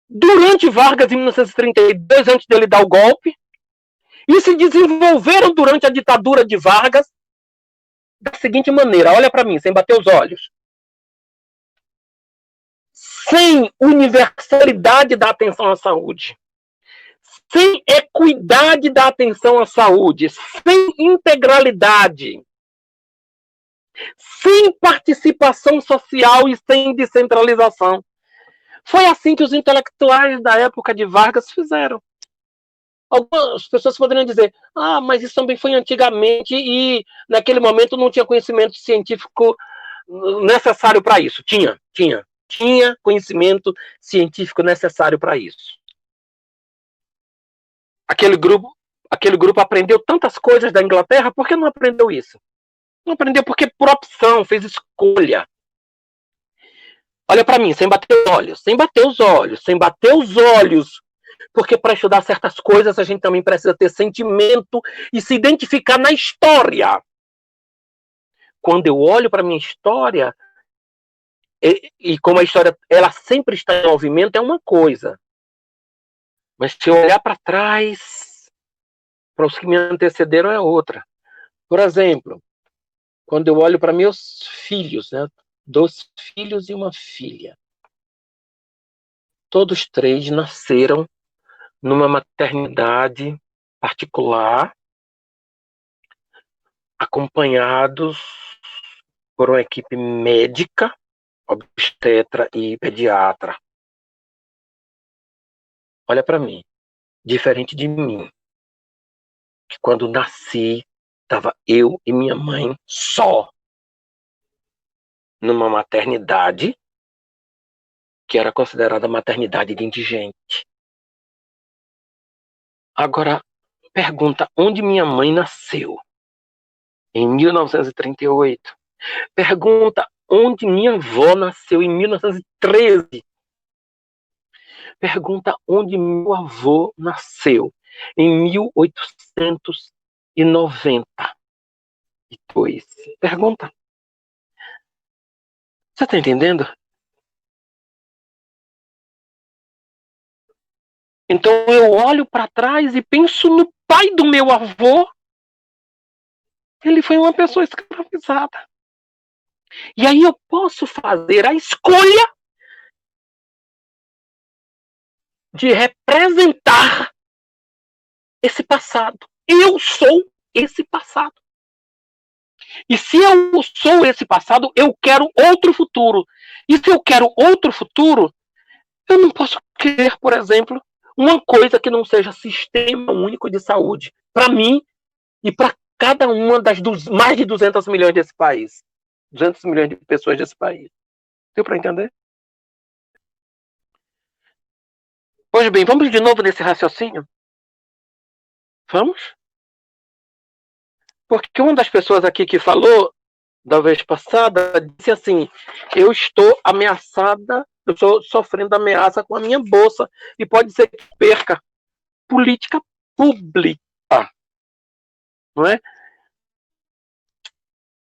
durante Vargas, em 1932, antes dele dar o golpe, e se desenvolveram durante a ditadura de Vargas da seguinte maneira, olha para mim, sem bater os olhos. Sem universalidade da atenção à saúde, sem equidade da atenção à saúde, sem integralidade, sem participação social e sem descentralização. Foi assim que os intelectuais da época de Vargas fizeram. Algumas pessoas poderiam dizer, mas isso também foi antigamente e naquele momento não tinha conhecimento científico necessário para isso. Tinha conhecimento científico necessário para isso. Aquele grupo aprendeu tantas coisas da Inglaterra, por que não aprendeu isso? Não aprendeu porque por opção, fez escolha. Olha para mim, sem bater os olhos, porque para estudar certas coisas a gente também precisa ter sentimento e se identificar na história. Quando eu olho para a minha história, e como a história ela sempre está em movimento, é uma coisa. Mas se eu olhar para trás, para os que me antecederam, é outra. Por exemplo, quando eu olho para meus filhos, né, 2 filhos e uma filha, todos 3 nasceram numa maternidade particular, acompanhados por uma equipe médica, obstetra e pediatra. Olha para mim, diferente de mim, que quando nasci, estava eu e minha mãe só, numa maternidade que era considerada maternidade de indigente. Agora, pergunta, onde minha mãe nasceu? Em 1938. Pergunta, onde minha avó nasceu? Em 1913. Pergunta, onde meu avô nasceu? Em 1892. Pergunta. Você está entendendo? Então eu olho para trás e penso no pai do meu avô. Ele foi uma pessoa escravizada. E aí eu posso fazer a escolha de representar esse passado. Eu sou esse passado. E se eu sou esse passado, eu quero outro futuro. E se eu quero outro futuro, eu não posso querer, por exemplo, uma coisa que não seja sistema único de saúde. Para mim e para cada uma das mais de 200 milhões desse país. 200 milhões de pessoas desse país. Deu para entender? Pois bem, vamos de novo nesse raciocínio? Vamos? Porque uma das pessoas aqui que falou da vez passada disse assim, eu estou ameaçada, eu estou sofrendo ameaça com a minha bolsa e pode ser que perca. Política pública, não é?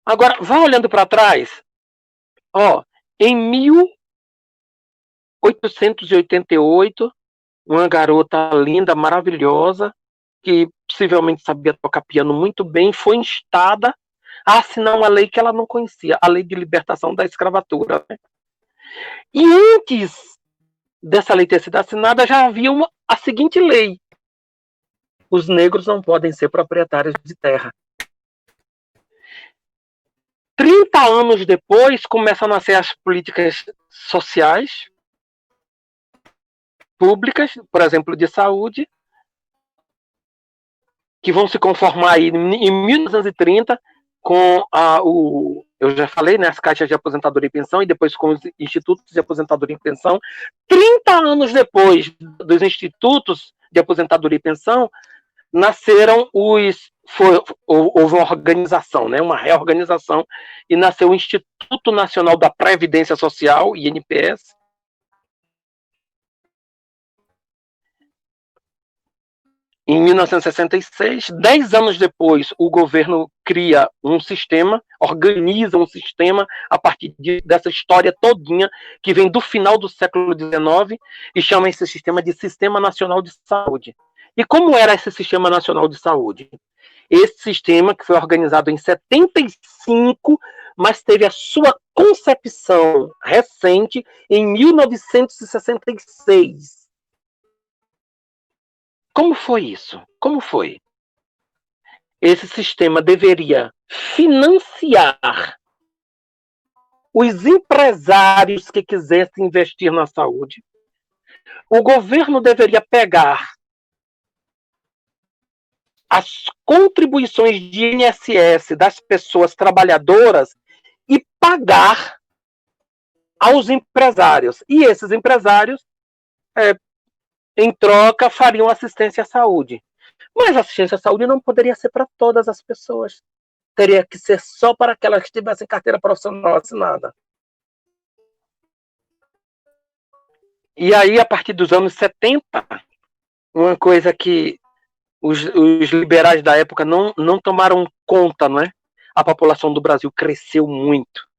Agora, vá olhando para trás. Em 1888, uma garota linda, maravilhosa, que possivelmente sabia tocar piano muito bem, foi instada a assinar uma lei que ela não conhecia, a Lei de Libertação da Escravatura. Né? E antes dessa lei ter sido assinada, já havia a seguinte lei: os negros não podem ser proprietários de terra. 30 anos depois, começam a nascer as políticas sociais, públicas, por exemplo, de saúde, que vão se conformar aí em 1930 com eu já falei, né, as caixas de aposentadoria e pensão, e depois com os institutos de aposentadoria e pensão. 30 anos depois dos institutos de aposentadoria e pensão, nasceram houve uma organização, né, uma reorganização, e nasceu o Instituto Nacional da Previdência Social, INPS. Em 1966, 10 anos depois, o governo cria um sistema, organiza um sistema a partir dessa história todinha, que vem do final do século XIX, e chama esse sistema de Sistema Nacional de Saúde. E como era esse Sistema Nacional de Saúde? Esse sistema, que foi organizado em 75, mas teve a sua concepção recente em 1966. Como foi isso? Como foi? Esse sistema deveria financiar os empresários que quisessem investir na saúde. O governo deveria pegar as contribuições de INSS das pessoas trabalhadoras e pagar aos empresários. E esses empresários, em troca, fariam assistência à saúde. Mas a assistência à saúde não poderia ser para todas as pessoas. Teria que ser só para aquelas que tivessem carteira profissional assinada. E aí, a partir dos anos 70, uma coisa que os liberais da época não tomaram conta, não é? A população do Brasil cresceu muito.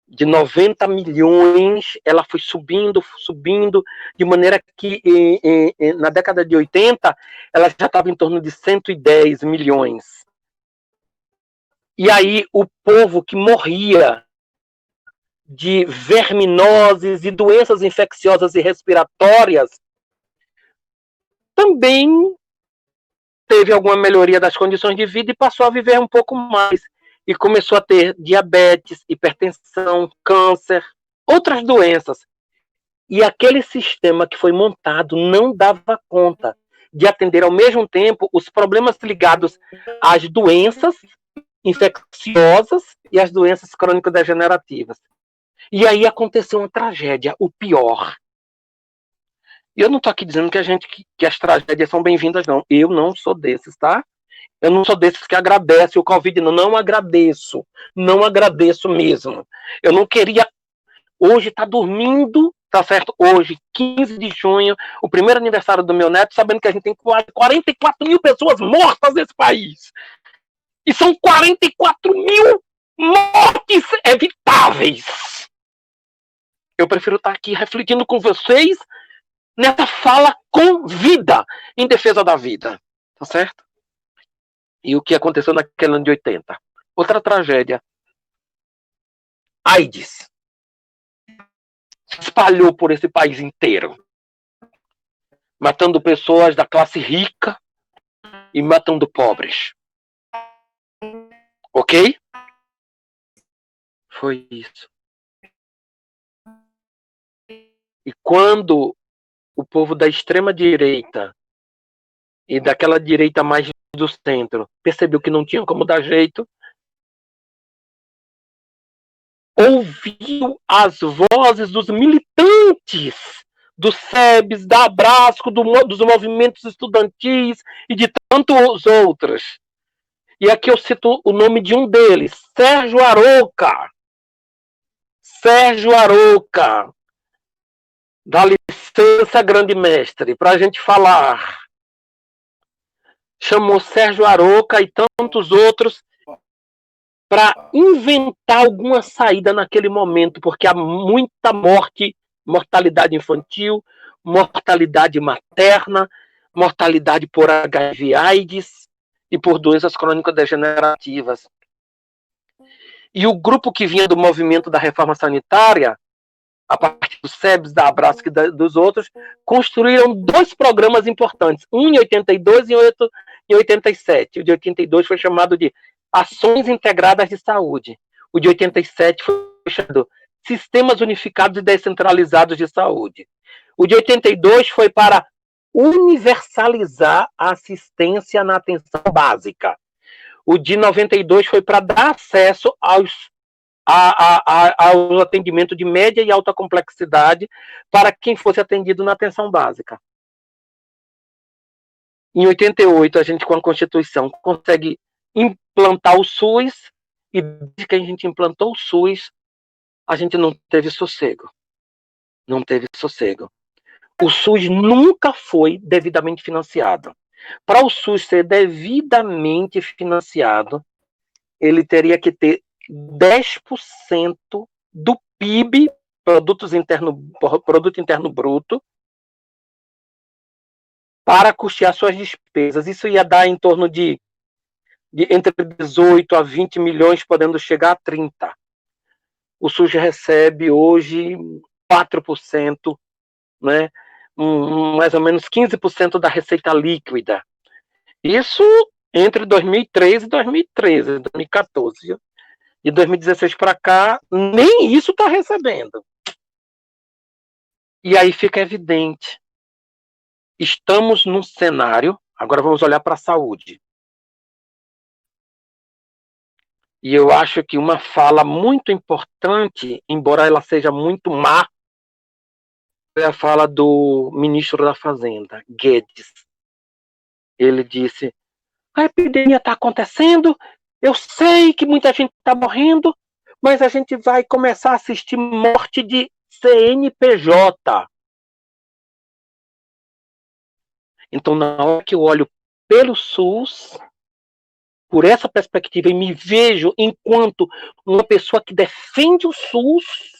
De 90 milhões, ela foi subindo, de maneira que na década de 80, ela já estava em torno de 110 milhões. E aí o povo que morria de verminoses e doenças infecciosas e respiratórias também teve alguma melhoria das condições de vida e passou a viver um pouco mais. E começou a ter diabetes, hipertensão, câncer, outras doenças. E aquele sistema que foi montado não dava conta de atender ao mesmo tempo os problemas ligados às doenças infecciosas e às doenças crônico-degenerativas. E aí aconteceu uma tragédia, o pior. E eu não estou aqui dizendo que as tragédias são bem-vindas, não. Eu não sou desses, tá? Eu não sou desses que agradece o Covid, não agradeço. Não agradeço mesmo. Eu não queria... Hoje está dormindo, tá certo? Hoje, 15 de junho, o primeiro aniversário do meu neto, sabendo que a gente tem 44 mil pessoas mortas nesse país. E são 44 mil mortes evitáveis. Eu prefiro estar aqui refletindo com vocês nessa fala com vida, em defesa da vida. Tá certo? E o que aconteceu naquele ano de 80? Outra tragédia. AIDS. Se espalhou por esse país inteiro. Matando pessoas da classe rica e matando pobres. Ok? Foi isso. E quando o povo da extrema-direita e daquela direita mais do centro percebeu que não tinha como dar jeito, ouviu as vozes dos militantes, dos SEBs, da Abrasco, dos movimentos estudantis e de tantos outros. E aqui eu cito o nome de um deles, Sérgio Arouca. Sérgio Arouca. Dá licença, grande mestre, para a gente falar. Chamou Sérgio Arouca e tantos outros para inventar alguma saída naquele momento, porque há muita mortalidade infantil, mortalidade materna, mortalidade por HIV/AIDS e por doenças crônico-degenerativas. E o grupo que vinha do movimento da reforma sanitária, a partir dos SEBs, da Abrasco e dos outros, construíram dois programas importantes, um em 82 e outro em 87. O de 82 foi chamado de Ações Integradas de Saúde. O de 87 foi chamado Sistemas Unificados e Descentralizados de Saúde. O de 82 foi para universalizar a assistência na atenção básica. O de 92 foi para dar acesso ao atendimento de média e alta complexidade para quem fosse atendido na atenção básica. Em 88, a gente, com a Constituição, consegue implantar o SUS, e desde que a gente implantou o SUS, a gente não teve sossego. Não teve sossego. O SUS nunca foi devidamente financiado. Para o SUS ser devidamente financiado, ele teria que ter 10% do PIB, Produto Interno Bruto, para custear suas despesas. Isso ia dar em torno de entre 18 a 20 milhões, podendo chegar a 30. O SUS recebe hoje 4%, né? Mais ou menos 15% da receita líquida. Isso entre 2003 e 2013, 2014. De 2016 para cá, nem isso está recebendo. E aí fica evidente. Estamos num cenário, agora vamos olhar para a saúde. E eu acho que uma fala muito importante, embora ela seja muito má, é a fala do ministro da Fazenda, Guedes. Ele disse: a epidemia está acontecendo, eu sei que muita gente está morrendo, mas a gente vai começar a assistir morte de CNPJ. Então, na hora que eu olho pelo SUS, por essa perspectiva, e me vejo enquanto uma pessoa que defende o SUS,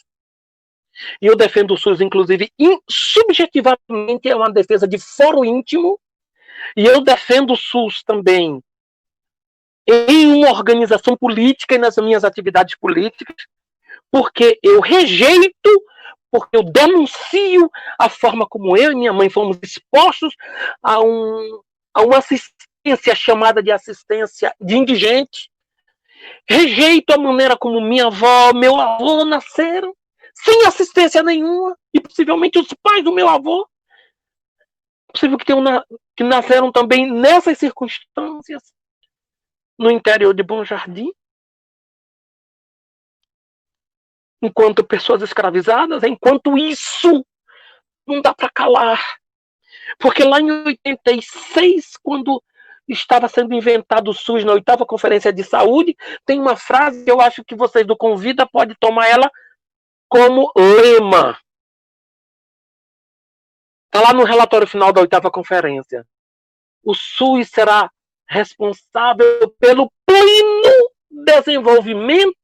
e eu defendo o SUS, inclusive, subjetivamente, é uma defesa de foro íntimo, e eu defendo o SUS também em uma organização política e nas minhas atividades políticas, porque eu rejeito, porque eu denuncio a forma como eu e minha mãe fomos expostos a uma assistência chamada de assistência de indigente. Rejeito a maneira como minha avó, meu avô nasceram, sem assistência nenhuma, e possivelmente os pais do meu avô, possível que nasceram também nessas circunstâncias, no interior de Bom Jardim, enquanto pessoas escravizadas. Enquanto isso, não dá para calar. Porque lá em 86, quando estava sendo inventado o SUS na 8ª Conferência de Saúde, tem uma frase que eu acho que vocês do Convida podem tomar ela como lema. Está lá no relatório final da 8ª Conferência. O SUS será responsável pelo pleno desenvolvimento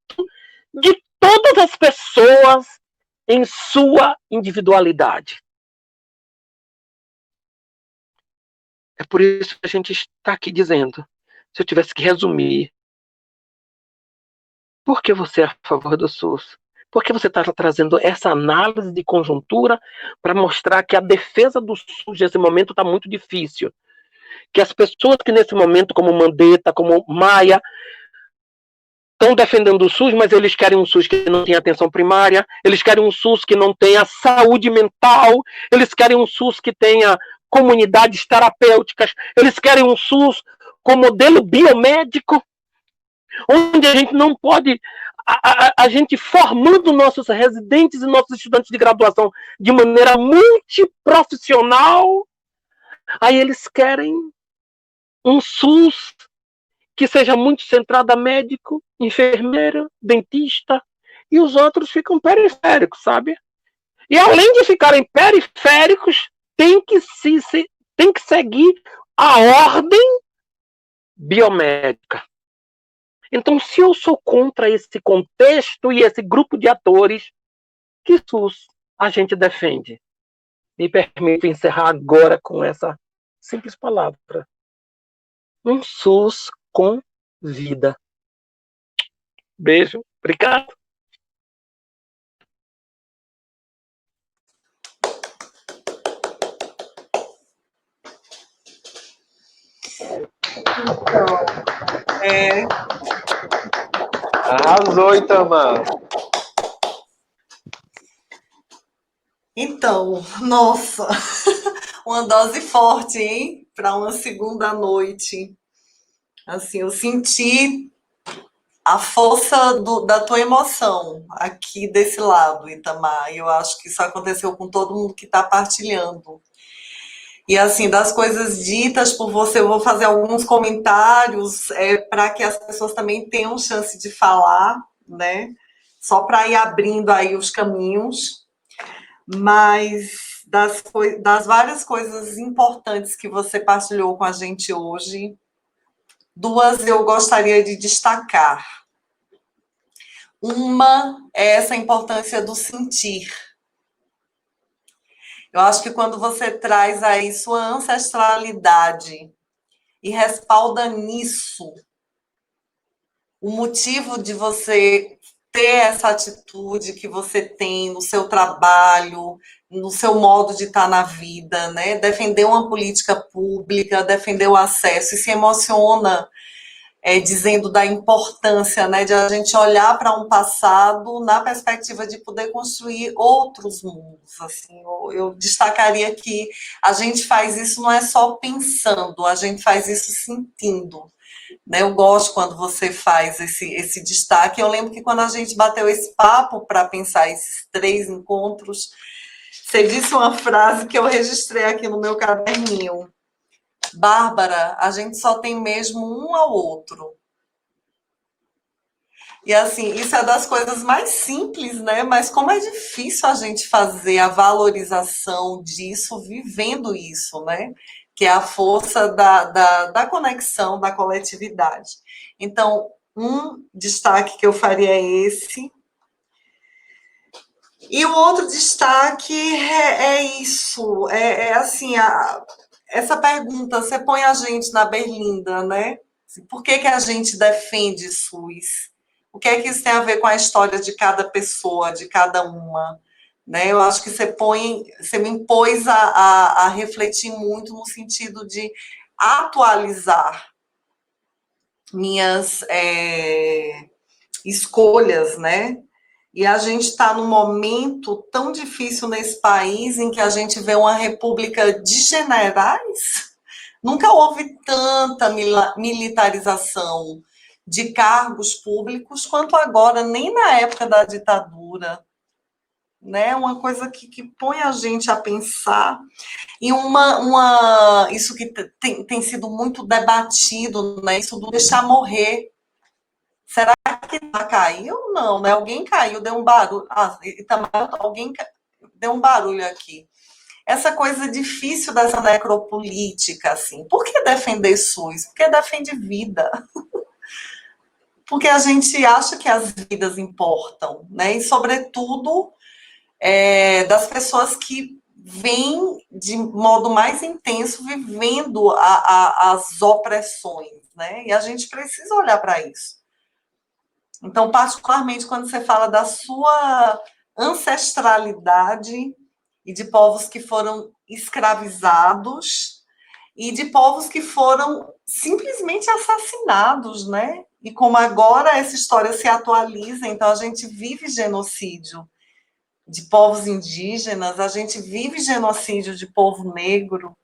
de todas as pessoas em sua individualidade. É por isso que a gente está aqui dizendo, se eu tivesse que resumir, por que você é a favor do SUS? Por que você está trazendo essa análise de conjuntura para mostrar que a defesa do SUS nesse momento está muito difícil? Que as pessoas que nesse momento, como Mandetta, como Maia, estão defendendo o SUS, mas eles querem um SUS que não tenha atenção primária, eles querem um SUS que não tenha saúde mental, eles querem um SUS que tenha comunidades terapêuticas, eles querem um SUS com modelo biomédico, onde a gente não pode, a gente formando nossos residentes e nossos estudantes de graduação de maneira multiprofissional, aí eles querem um SUS que seja muito centrado a médico, enfermeira, dentista, e os outros ficam periféricos, sabe? E além de ficarem periféricos, tem que seguir a ordem biomédica. Então, se eu sou contra esse contexto e esse grupo de atores, que SUS a gente defende? Me permito encerrar agora com essa simples palavra. Um SUS com vida. Beijo. Obrigado. Arrasou, Itamar. Então, nossa, uma dose forte, hein? Para uma segunda noite. Assim, eu senti a força da tua emoção aqui desse lado, Itamar. E eu acho que isso aconteceu com todo mundo que está partilhando. E assim, das coisas ditas por você, eu vou fazer alguns comentários para que as pessoas também tenham chance de falar, né? Só para ir abrindo aí os caminhos. Mas das várias coisas importantes que você partilhou com a gente hoje, duas eu gostaria de destacar. Uma é essa importância do sentir. Eu acho que quando você traz aí sua ancestralidade e respalda nisso o motivo de você ter essa atitude que você tem no seu trabalho, no seu modo de estar na vida, né? Defender uma política pública, defender o acesso, e se emociona dizendo da importância, né, de a gente olhar para um passado na perspectiva de poder construir outros mundos. Assim, eu destacaria que a gente faz isso não é só pensando, a gente faz isso sentindo. Né? Eu gosto quando você faz esse destaque. Eu lembro que quando a gente bateu esse papo para pensar esses 3 encontros, você disse uma frase que eu registrei aqui no meu caderninho. Bárbara, a gente só tem mesmo um ao outro. E assim, isso é das coisas mais simples, né? Mas como é difícil a gente fazer a valorização disso, vivendo isso, né? Que é a força da conexão, da coletividade. Então, um destaque que eu faria é esse. E o outro destaque é isso, assim, essa pergunta, você põe a gente na berlinda, né? Por que a gente defende SUS? O que é que isso tem a ver com a história de cada pessoa, de cada uma? Né? Eu acho que você me impôs a refletir muito no sentido de atualizar minhas escolhas, né? E a gente está num momento tão difícil nesse país em que a gente vê uma república de generais. Nunca houve tanta militarização de cargos públicos quanto agora, nem na época da ditadura. Né? Uma coisa que põe a gente a pensar. E isso que tem sido muito debatido, né? Isso do deixar morrer. Será que caiu? Não, né? Alguém caiu, deu um barulho. Alguém deu um barulho aqui. Essa coisa difícil dessa necropolítica, assim. Por que defender SUS? Porque defende vida. Porque a gente acha que as vidas importam, né? E, sobretudo, das pessoas que vêm de modo mais intenso vivendo as opressões, né? E a gente precisa olhar para isso. Então, particularmente, quando você fala da sua ancestralidade e de povos que foram escravizados e de povos que foram simplesmente assassinados, né? E como agora essa história se atualiza, então a gente vive genocídio de povos indígenas, a gente vive genocídio de povo negro.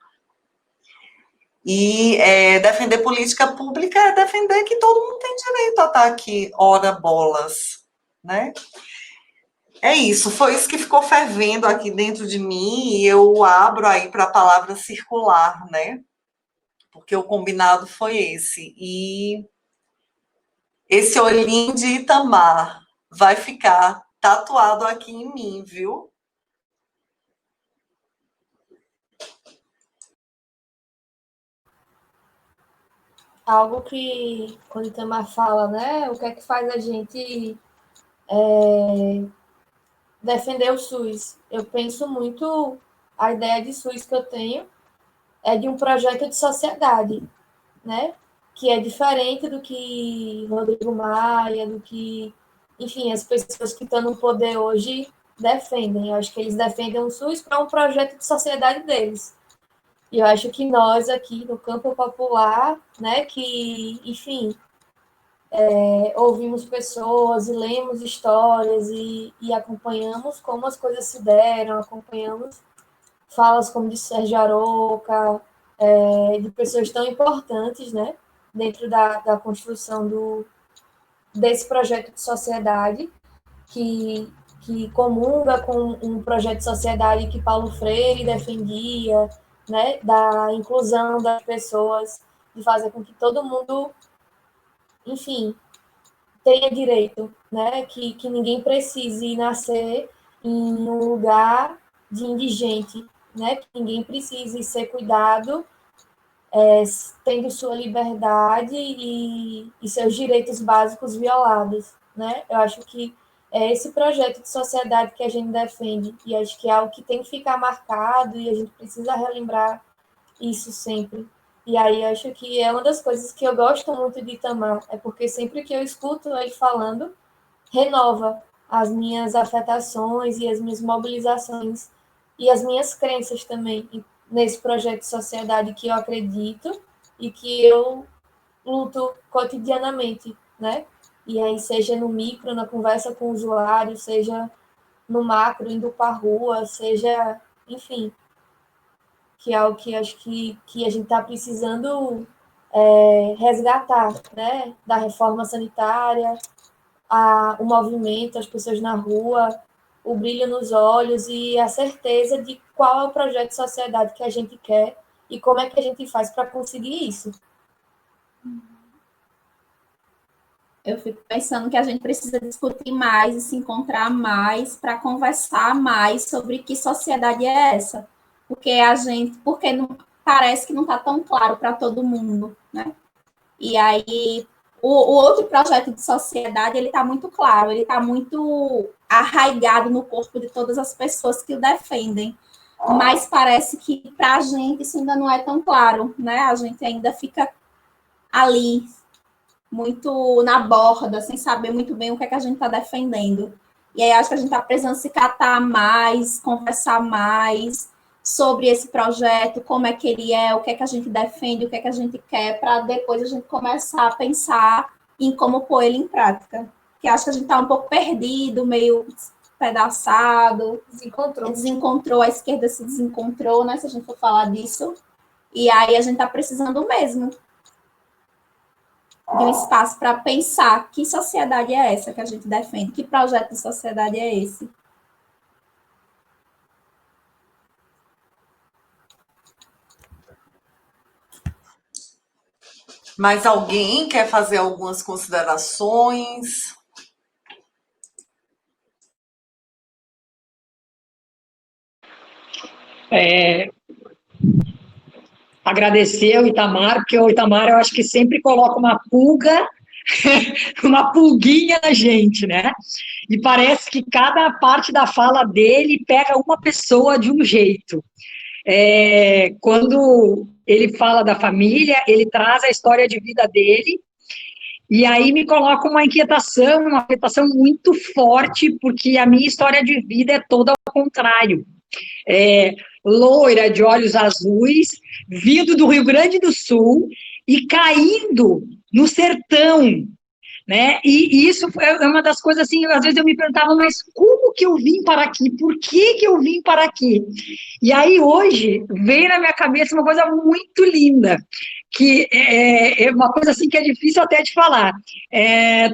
E defender política pública é defender que todo mundo tem direito a estar aqui, ora bolas, né? É isso, foi isso que ficou fervendo aqui dentro de mim, e eu abro aí para a palavra circular, né? Porque o combinado foi esse. E esse olhinho de Itamar vai ficar tatuado aqui em mim, viu? Algo que, quando o Itamar fala, né? O que é que faz a gente defender o SUS? Eu penso muito, a ideia de SUS que eu tenho é de um projeto de sociedade, né? Que é diferente do que Rodrigo Maia, do que, enfim, as pessoas que estão no poder hoje defendem. Eu acho que eles defendem o SUS para um projeto de sociedade deles. E eu acho que nós aqui no campo popular, né, que, enfim, ouvimos pessoas e lemos histórias e acompanhamos como as coisas se deram, acompanhamos falas como de Sérgio Aroca, de pessoas tão importantes, né, dentro da construção desse projeto de sociedade, que comunga com um projeto de sociedade que Paulo Freire defendia, né, da inclusão das pessoas, de fazer com que todo mundo, enfim, tenha direito, né, que ninguém precise nascer em um lugar de indigente, né, que ninguém precise ser cuidado, tendo sua liberdade e seus direitos básicos violados, né? Eu acho que é esse projeto de sociedade que a gente defende, e acho que é algo que tem que ficar marcado, e a gente precisa relembrar isso sempre. E aí acho que é uma das coisas que eu gosto muito de Itamar, é porque sempre que eu escuto ele falando, renova as minhas afetações e as minhas mobilizações e as minhas crenças também nesse projeto de sociedade que eu acredito e que eu luto cotidianamente, né? E aí, seja no micro, na conversa com o usuário, seja no macro, indo para a rua, seja, enfim, que é algo que acho que a gente está precisando resgatar, né? Da reforma sanitária, o movimento, as pessoas na rua, o brilho nos olhos e a certeza de qual é o projeto de sociedade que a gente quer e como é que a gente faz para conseguir isso. Eu fico pensando que a gente precisa discutir mais e se encontrar mais para conversar mais sobre que sociedade é essa. Porque não, parece que não está tão claro para todo mundo, né? E aí, o outro projeto de sociedade, ele está muito claro, ele está muito arraigado no corpo de todas as pessoas que o defendem. Mas parece que para a gente isso ainda não é tão claro, né? A gente ainda fica ali, muito na borda, sem saber muito bem o que é que a gente está defendendo. E aí acho que a gente está precisando se catar mais, conversar mais sobre esse projeto, como é que ele é, o que é que a gente defende, o que é que a gente quer, para depois a gente começar a pensar em como pôr ele em prática. Porque acho que a gente está um pouco perdido, meio pedaçado, desencontrou, a esquerda se desencontrou, né, se a gente for falar disso. E aí a gente está precisando mesmo de um espaço para pensar que sociedade é essa que a gente defende, que projeto de sociedade é esse. Mais alguém quer fazer algumas considerações? Agradecer ao Itamar, porque o Itamar eu acho que sempre coloca uma pulga, uma pulguinha na gente, né? E parece que cada parte da fala dele pega uma pessoa de um jeito. Quando ele fala da família, ele traz a história de vida dele, e aí me coloca uma afetação muito forte, porque a minha história de vida é toda ao contrário. Loira, de olhos azuis, vindo do Rio Grande do Sul e caindo no sertão, né? E isso é uma das coisas assim, às vezes eu me perguntava, mas como que eu vim para aqui? Por que eu vim para aqui? E aí hoje veio na minha cabeça uma coisa muito linda, que é uma coisa assim que é difícil até de falar.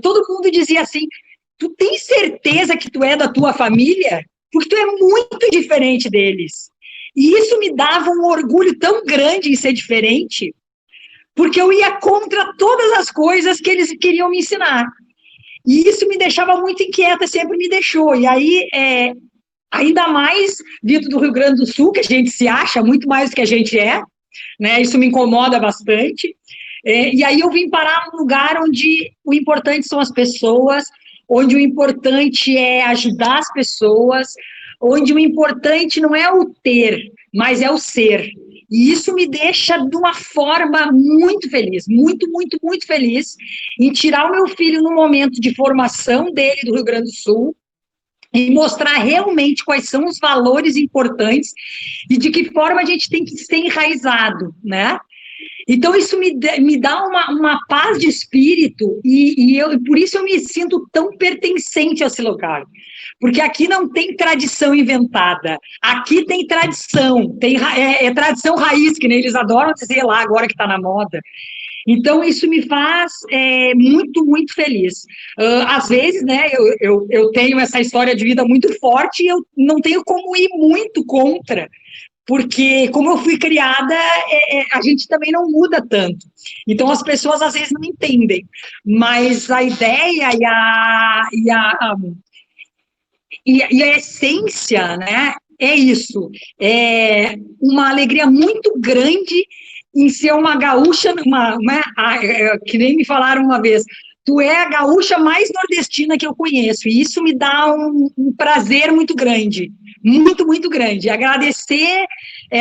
Todo mundo dizia assim, tu tem certeza que tu é da tua família? Porque tu é muito diferente deles. E isso me dava um orgulho tão grande em ser diferente, porque eu ia contra todas as coisas que eles queriam me ensinar. E isso me deixava muito inquieta, sempre me deixou. E aí, ainda mais vindo do Rio Grande do Sul, que a gente se acha muito mais do que a gente é, né? Isso me incomoda bastante. E aí eu vim parar num lugar onde o importante são as pessoas, onde o importante é ajudar as pessoas, onde o importante não é o ter, mas é o ser. E isso me deixa de uma forma muito feliz, muito, muito, muito feliz, em tirar o meu filho no momento de formação dele do Rio Grande do Sul, e mostrar realmente quais são os valores importantes e de que forma a gente tem que ser enraizado, né? Então, isso me dá uma paz de espírito e por isso eu me sinto tão pertencente a esse lugar. Porque aqui não tem tradição inventada, aqui tem tradição, tradição raiz, que nem eles adoram dizer lá agora que está na moda. Então, isso me faz muito, muito feliz. Às vezes, né, eu tenho essa história de vida muito forte e eu não tenho como ir muito contra, porque como eu fui criada, a gente também não muda tanto. Então, as pessoas às vezes não entendem, mas a ideia e a essência, né, é isso. É uma alegria muito grande em ser uma gaúcha, que nem me falaram uma vez, tu é a gaúcha mais nordestina que eu conheço, e isso me dá um prazer muito grande, muito, muito grande. Agradecer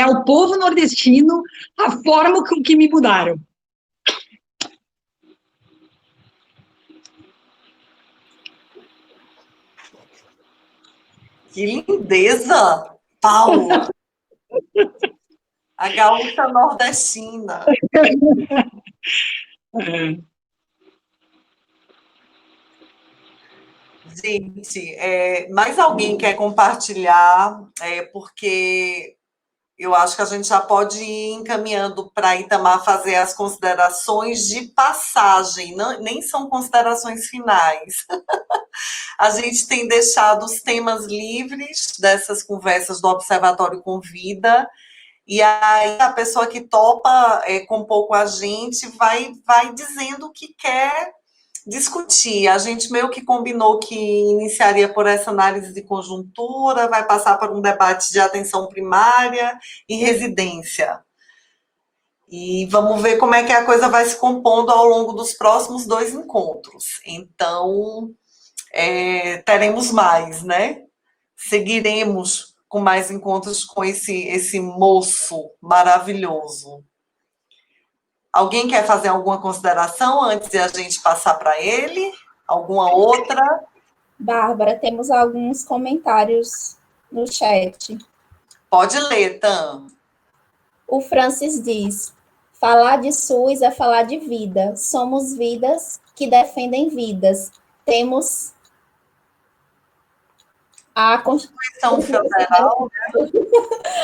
ao povo nordestino a forma com que me mudaram. Que lindeza, Paula! A gaúcha nordestina. Gente, mais alguém quer compartilhar? Porque eu acho que a gente já pode ir encaminhando para Itamar fazer as considerações de passagem, não, nem são considerações finais. A gente tem deixado os temas livres dessas conversas do Observatório Convida, e aí a pessoa que topa compor com a gente vai dizendo o que quer discutir. A gente meio que combinou que iniciaria por essa análise de conjuntura, vai passar por um debate de atenção primária e residência. E vamos ver como é que a coisa vai se compondo ao longo dos próximos 2 encontros. Então, teremos mais, né? Seguiremos com mais encontros com esse moço maravilhoso. Alguém quer fazer alguma consideração antes de a gente passar para ele? Alguma outra? Bárbara, temos alguns comentários no chat. Pode ler, Tam. O Francis diz: falar de SUS é falar de vida. Somos vidas que defendem vidas. Temos a Constituição Federal,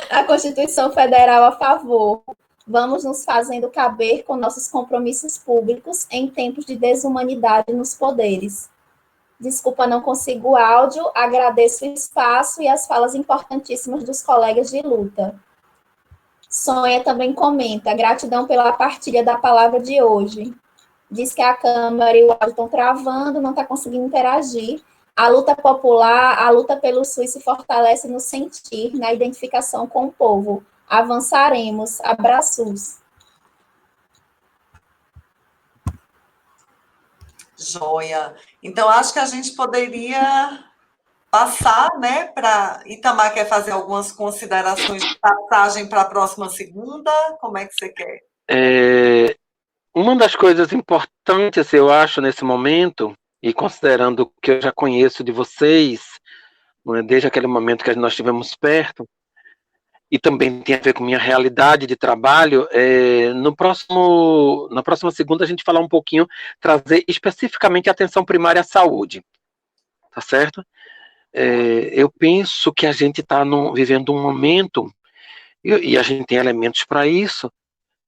a Constituição Federal a favor. Vamos nos fazendo caber com nossos compromissos públicos em tempos de desumanidade nos poderes. Desculpa, não consigo o áudio, agradeço o espaço e as falas importantíssimas dos colegas de luta. Sônia também comenta, gratidão pela partilha da palavra de hoje. Diz que a câmera e o áudio estão travando, não está conseguindo interagir. A luta popular, a luta pelo SUS se fortalece no sentir, na identificação com o povo. Avançaremos. Abraços. Joia. Então, acho que a gente poderia passar, né, para... Itamar quer fazer algumas considerações de passagem para a próxima segunda? Como é que você quer? Uma das coisas importantes, eu acho, nesse momento, e considerando que eu já conheço de vocês, desde aquele momento que nós estivemos perto, e também tem a ver com minha realidade de trabalho, na próxima segunda a gente falar um pouquinho, trazer especificamente a atenção primária à saúde, tá certo? Eu penso que a gente está vivendo um momento, e a gente tem elementos para isso,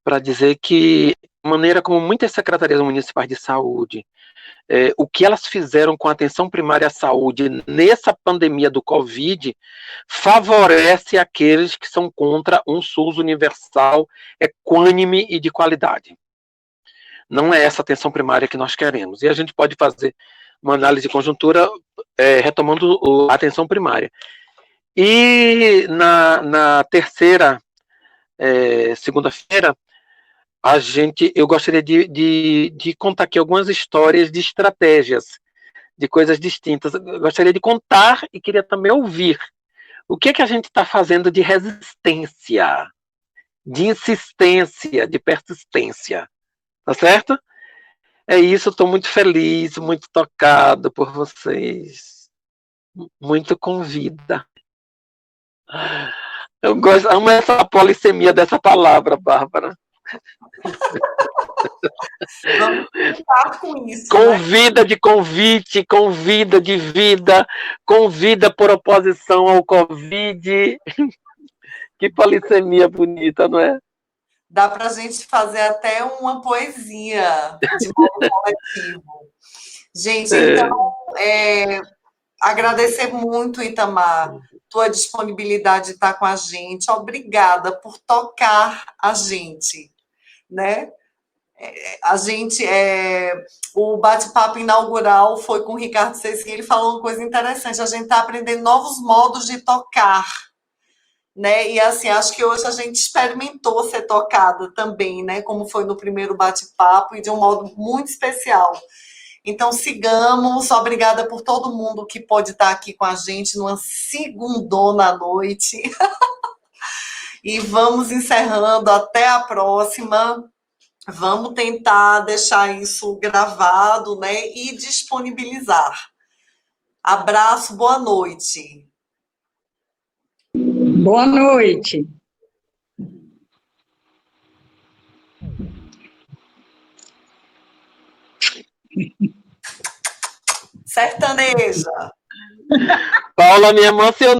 para dizer que a maneira como muitas secretarias municipais de saúde, o que elas fizeram com a atenção primária à saúde nessa pandemia do Covid, favorece aqueles que são contra um SUS universal, equânime e de qualidade. Não é essa atenção primária que nós queremos. E a gente pode fazer uma análise de conjuntura retomando a atenção primária. E na terceira segunda-feira, eu gostaria de contar aqui algumas histórias de estratégias, de coisas distintas. Eu gostaria de contar e queria também ouvir. O que a gente está fazendo de resistência, de insistência, de persistência? Tá certo? É isso, estou muito feliz, muito tocado por vocês. Muito convida. Eu amo essa polissemia dessa palavra, Bárbara. Vamos tentar com isso. Convida, né? De convite, convida de vida, convida por oposição ao Covid. Que polissemia bonita, não é? Dá para a gente fazer até uma poesia de modo coletivo. Gente, então, agradecer muito, Itamar, tua disponibilidade de estar com a gente. Obrigada por tocar a gente, né? O bate-papo inaugural foi com o Ricardo Cecim, ele falou uma coisa interessante, a gente está aprendendo novos modos de tocar, né? E assim, acho que hoje a gente experimentou ser tocada também, né? Como foi no primeiro bate-papo, e de um modo muito especial. Então, sigamos. Obrigada por todo mundo que pode estar aqui com a gente numa segundona à noite. E vamos encerrando. Até a próxima. Vamos tentar deixar isso gravado, né? E disponibilizar. Abraço, boa noite. Boa noite. Sertaneja. Paula me emocionou.